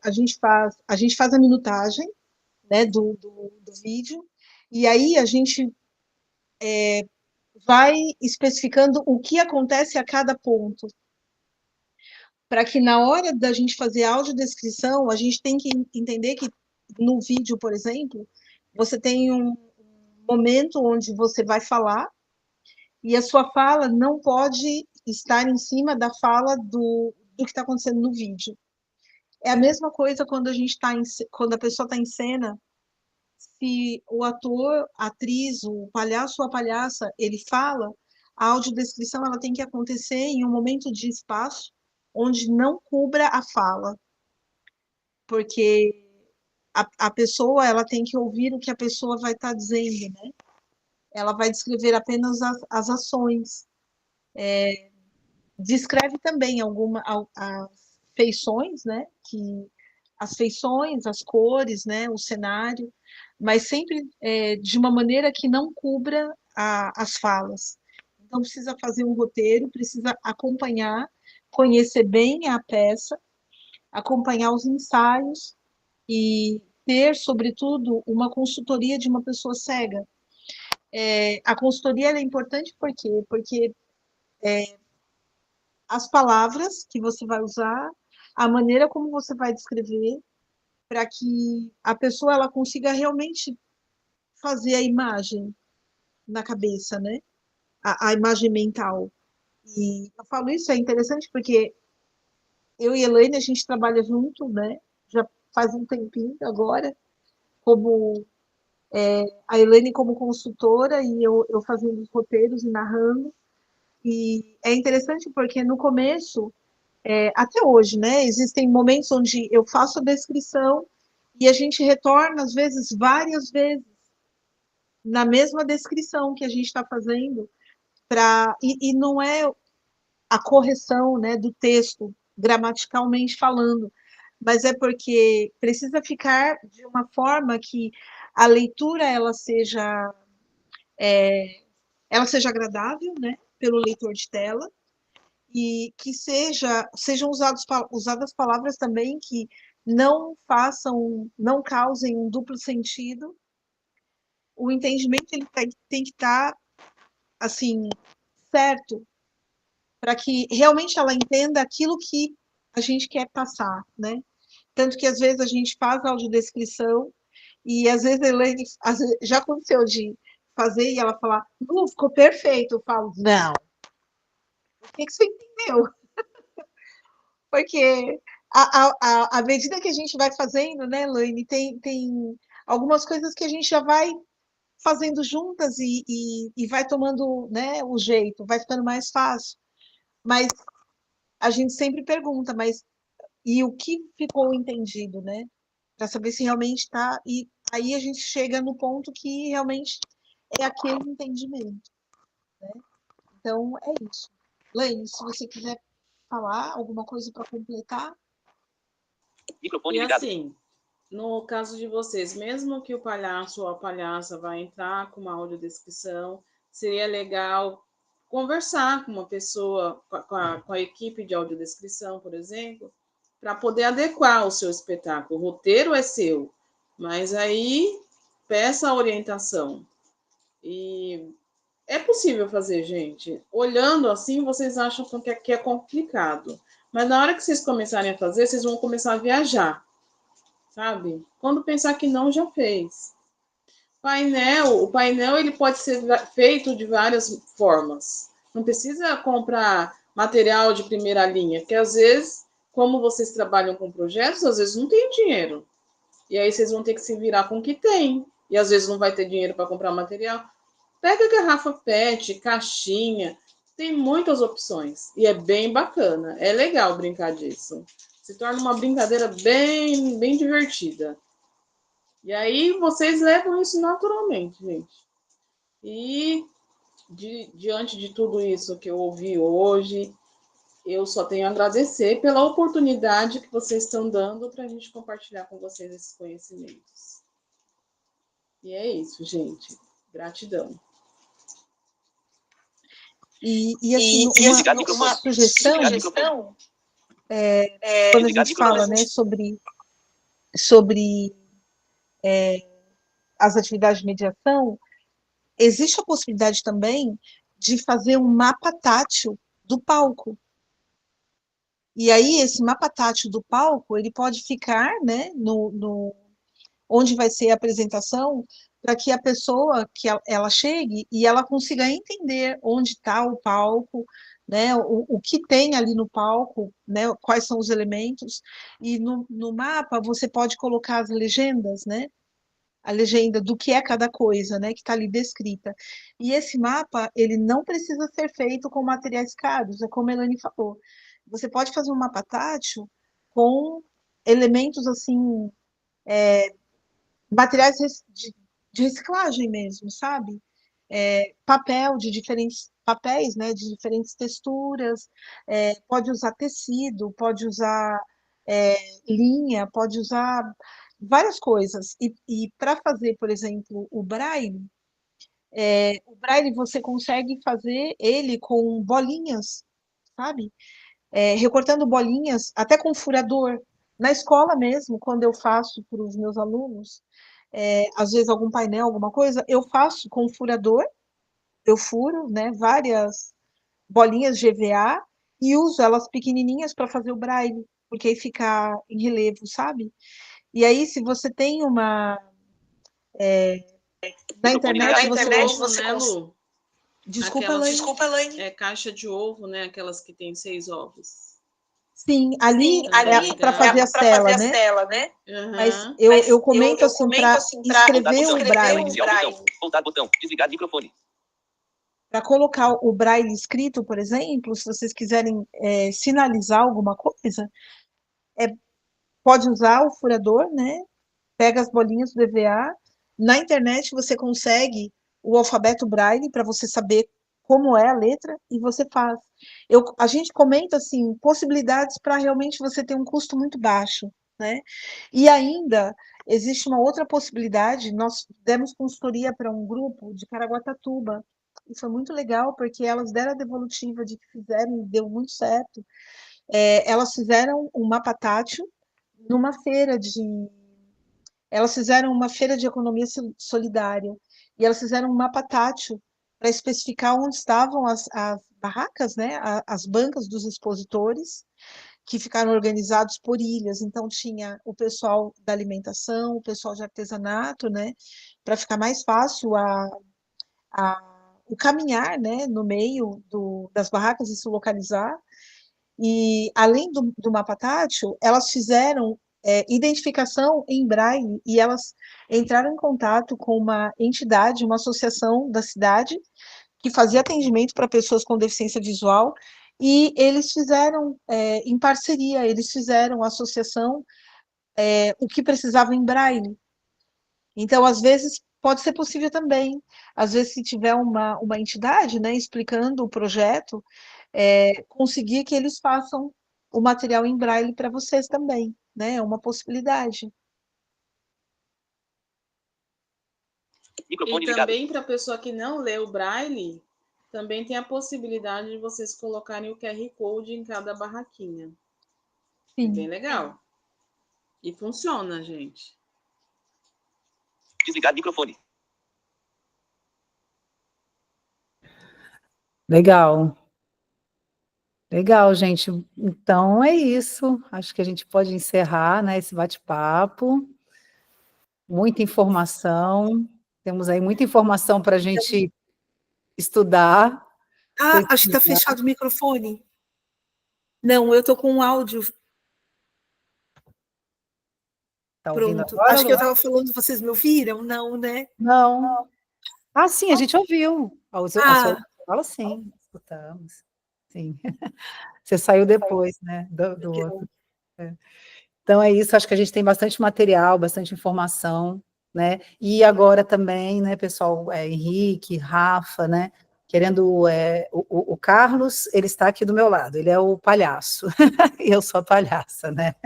a gente faz a minutagem, né, do vídeo, e aí a gente vai especificando o que acontece a cada ponto, para que na hora da gente fazer a audiodescrição, a gente tem que entender que no vídeo, por exemplo, você tem um momento onde você vai falar, e a sua fala não pode estar em cima da fala do que está acontecendo no vídeo. É a mesma coisa quando quando a pessoa está em cena, se o ator, a atriz, o palhaço ou a palhaça, ele fala, a audiodescrição ela tem que acontecer em um momento de espaço onde não cubra a fala, porque a pessoa ela tem que ouvir o que a pessoa vai estar dizendo, né? Ela vai descrever apenas as ações. Descreve também as feições, né, que as feições, as cores, né, o cenário, mas sempre de uma maneira que não cubra as falas. Então, precisa fazer um roteiro, precisa acompanhar, conhecer bem a peça, acompanhar os ensaios e ter, sobretudo, uma consultoria de uma pessoa cega. A consultoria é importante por quê? Porque as palavras que você vai usar, a maneira como você vai descrever, para que a pessoa ela consiga realmente fazer a imagem na cabeça, né? A imagem mental. E eu falo isso, é interessante porque eu e a Elaine, a gente trabalha junto, né? Já faz um tempinho agora, como a Elaine como consultora e eu fazendo os roteiros e narrando. E é interessante porque no começo, até hoje, né? Existem momentos onde eu faço a descrição e a gente retorna, às vezes, várias vezes, na mesma descrição que a gente está fazendo, e não é a correção, né, do texto, gramaticalmente falando, mas é porque precisa ficar de uma forma que a leitura ela seja agradável, né, pelo leitor de tela, e que sejam usadas palavras também que não causem um duplo sentido. O entendimento ele tem que estar assim certo para que realmente ela entenda aquilo que a gente quer passar, né? Tanto que às vezes a gente faz audiodescrição e às vezes a Elaine, já aconteceu de fazer e ela falar, ficou perfeito. Eu falo, não, o que você entendeu? Porque à medida que a gente vai fazendo, né, Elaine, tem algumas coisas que a gente já vai fazendo juntas e vai tomando, né, o jeito, vai ficando mais fácil. Mas a gente sempre pergunta, mas e o que ficou entendido, né? Para saber se realmente está. E aí a gente chega no ponto que realmente é aquele entendimento, né? Então é isso. Laine, se você quiser falar alguma coisa para completar. E assim, no caso de vocês, mesmo que o palhaço ou a palhaça vai entrar com uma audiodescrição, seria legal conversar com uma pessoa, com a equipe de audiodescrição, por exemplo, para poder adequar o seu espetáculo. O roteiro é seu, mas aí peça a orientação. E é possível fazer, gente. Olhando assim, vocês acham que é complicado. Mas na hora que vocês começarem a fazer, vocês vão começar a viajar, sabe? Quando pensar que não, já fez. O painel ele pode ser feito de várias formas. Não precisa comprar material de primeira linha, porque às vezes, como vocês trabalham com projetos, às vezes não tem dinheiro. E aí vocês vão ter que se virar com o que tem. E às vezes não vai ter dinheiro para comprar material. Pega garrafa PET, caixinha, tem muitas opções. E é bem bacana, é legal brincar disso. Se torna uma brincadeira bem, bem divertida. E aí vocês levam isso naturalmente, gente. E diante de tudo isso que eu ouvi hoje, eu só tenho a agradecer pela oportunidade que vocês estão dando para a gente compartilhar com vocês esses conhecimentos. E é isso, gente. Gratidão. E assim, uma sugestão, quando a gente fala, né, sobre as atividades de mediação, existe a possibilidade também de fazer um mapa tátil do palco. E aí, esse mapa tátil do palco, ele pode ficar, né, onde vai ser a apresentação, para que a pessoa, que ela chegue e ela consiga entender onde está o palco, né, o que tem ali no palco, né, quais são os elementos, e no mapa você pode colocar as legendas, né, a legenda do que é cada coisa, né, que está ali descrita. E esse mapa, ele não precisa ser feito com materiais caros, é como a Elaine falou. Você pode fazer um mapa tátil com elementos, assim, materiais de reciclagem mesmo, sabe? Papel de diferentes papéis, né, de diferentes texturas, pode usar tecido, pode usar linha, pode usar várias coisas. E para fazer, por exemplo, o braille você consegue fazer ele com bolinhas, sabe? Recortando bolinhas, até com furador. Na escola mesmo, quando eu faço para os meus alunos, às vezes algum painel, alguma coisa, eu faço com furador, eu furo, né, várias bolinhas de EVA e uso elas pequenininhas para fazer o braille, porque aí fica em relevo, sabe? E aí, se você tem uma... na internet, você né, Lu? Desculpa, Elaine. Caixa de ovo, né? Aquelas que tem 6 ovos. Sim, ali é para fazer a tela, né? Uhum. Mas eu comento assim, para escrever o braille. Voltar botão. Desligar microfone. Para colocar o braille escrito, por exemplo, se vocês quiserem sinalizar alguma coisa, pode usar o furador, né? Pega as bolinhas do EVA. Na internet você consegue o alfabeto braille para você saber como é a letra e você faz. A gente comenta assim possibilidades para realmente você ter um custo muito baixo, né? E ainda existe uma outra possibilidade. Nós demos consultoria para um grupo de Caraguatatuba e foi muito legal porque elas deram a devolutiva de que fizeram e deu muito certo. Elas fizeram um mapa tátil numa feira elas fizeram uma feira de economia solidária e elas fizeram um mapa tátil para especificar onde estavam as barracas, né, as bancas dos expositores, que ficaram organizados por ilhas. Então, tinha o pessoal da alimentação, o pessoal de artesanato, né, para ficar mais fácil o caminhar, né, no meio das barracas e se localizar. E, além do mapa tátil, elas fizeram identificação em braille e elas entraram em contato com uma entidade, uma associação da cidade que fazia atendimento para pessoas com deficiência visual e eles fizeram, em parceria, eles fizeram a associação o que precisava em braille. Então, às vezes, pode ser possível também. Às vezes, se tiver uma entidade, né, explicando o projeto, conseguir que eles façam o material em braille para vocês também, né? É uma possibilidade. E também para a pessoa que não lê o braille, também tem a possibilidade de vocês colocarem o QR Code em cada barraquinha. Sim. É bem legal. E funciona, gente. Desligar microfone. Legal. Legal, gente. Então é isso. Acho que a gente pode encerrar, né, esse bate-papo. Muita informação. Temos aí muita informação para a gente estudar. Acho que está fechado o microfone. Não, eu estou com um áudio. Tá ouvindo Pronto. agora, Acho que eu estava falando, vocês me ouviram? Não, né? Não. Ah, sim, a gente ouviu. A sua fala, sim, escutamos. Sim. Você saiu depois, né, do outro. Então é isso, acho que a gente tem bastante material, bastante informação, né? E agora também, né, pessoal, Henrique, Rafa, né? Querendo, o Carlos, ele está aqui do meu lado, ele é o palhaço, e eu sou a palhaça, né?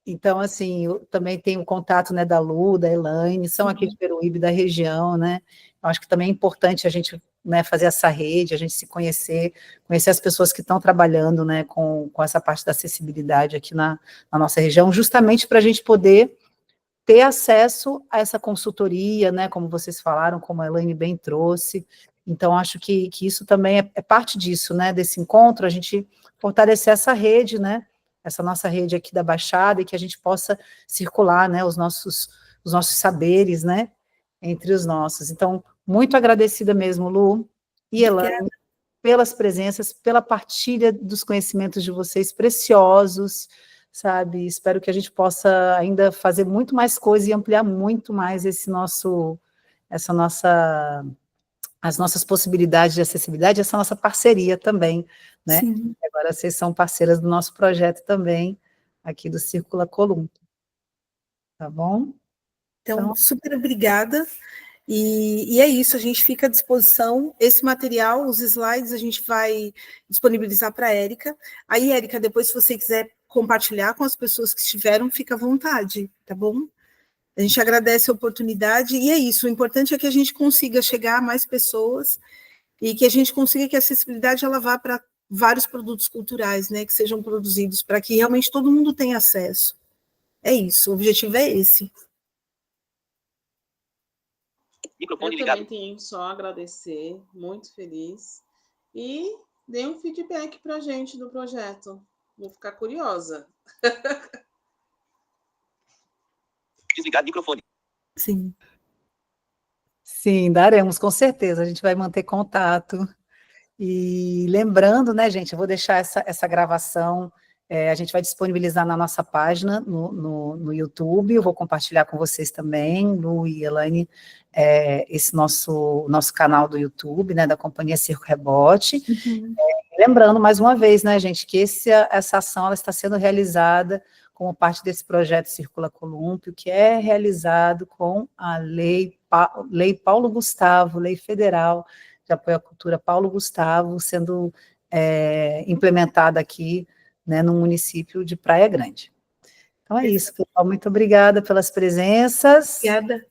Então, assim, eu também tenho o contato, né, da Lu, da Elaine, são aqui de Peruíbe, da região, né? Eu acho que também é importante a gente, né, fazer essa rede, a gente se conhecer as pessoas que estão trabalhando, né, com essa parte da acessibilidade aqui na nossa região, justamente para a gente poder ter acesso a essa consultoria, né, como vocês falaram, como a Elaine bem trouxe. Então, acho que isso também é parte disso, né, desse encontro, a gente fortalecer essa rede, né, essa nossa rede aqui da Baixada, e que a gente possa circular, né, os nossos saberes, né, entre os nossos. Então, muito agradecida mesmo, Lu e Elaine, pelas presenças, pela partilha dos conhecimentos de vocês preciosos, sabe? Espero que a gente possa ainda fazer muito mais coisa e ampliar muito mais as nossas possibilidades de acessibilidade, essa nossa parceria também, né? Sim. Agora vocês são parceiras do nosso projeto também, aqui do Círculo Colum. Tá bom? Então, super obrigada. E é isso, a gente fica à disposição. Esse material, os slides, a gente vai disponibilizar para a Érica. Aí, Érica, depois, se você quiser compartilhar com as pessoas que estiveram, fica à vontade, tá bom? A gente agradece a oportunidade, e é isso, o importante é que a gente consiga chegar a mais pessoas e que a gente consiga que a acessibilidade ela vá para vários produtos culturais, né, que sejam produzidos, para que realmente todo mundo tenha acesso. É isso, o objetivo é esse. Microfone ligado. Eu também tenho só a agradecer, muito feliz, e dê um feedback para a gente do projeto. Vou ficar curiosa. Desligar microfone. Sim. Sim, daremos, com certeza. A gente vai manter contato. E lembrando, né, gente, eu vou deixar essa gravação, a gente vai disponibilizar na nossa página, no YouTube, eu vou compartilhar com vocês também, Lu e Elaine, esse nosso canal do YouTube, né, da Companhia Circo Rebote. Uhum. Lembrando, mais uma vez, né, gente, que essa ação ela está sendo realizada como parte desse projeto Circula Colúmpio, que é realizado com a Lei Paulo Gustavo, Lei Federal de Apoio à Cultura Paulo Gustavo, sendo implementada aqui, né, no município de Praia Grande. Então é isso, pessoal, muito obrigada pelas presenças. Obrigada.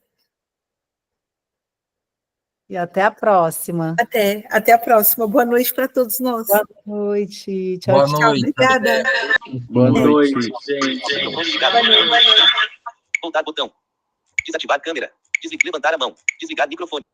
E até a próxima. Até a próxima. Boa noite para todos nós. Boa noite. Tchau, Boa tchau. noite. Obrigada. Boa noite, gente. Voltar botão. Desativar câmera. Levantar a mão. Desligar microfone.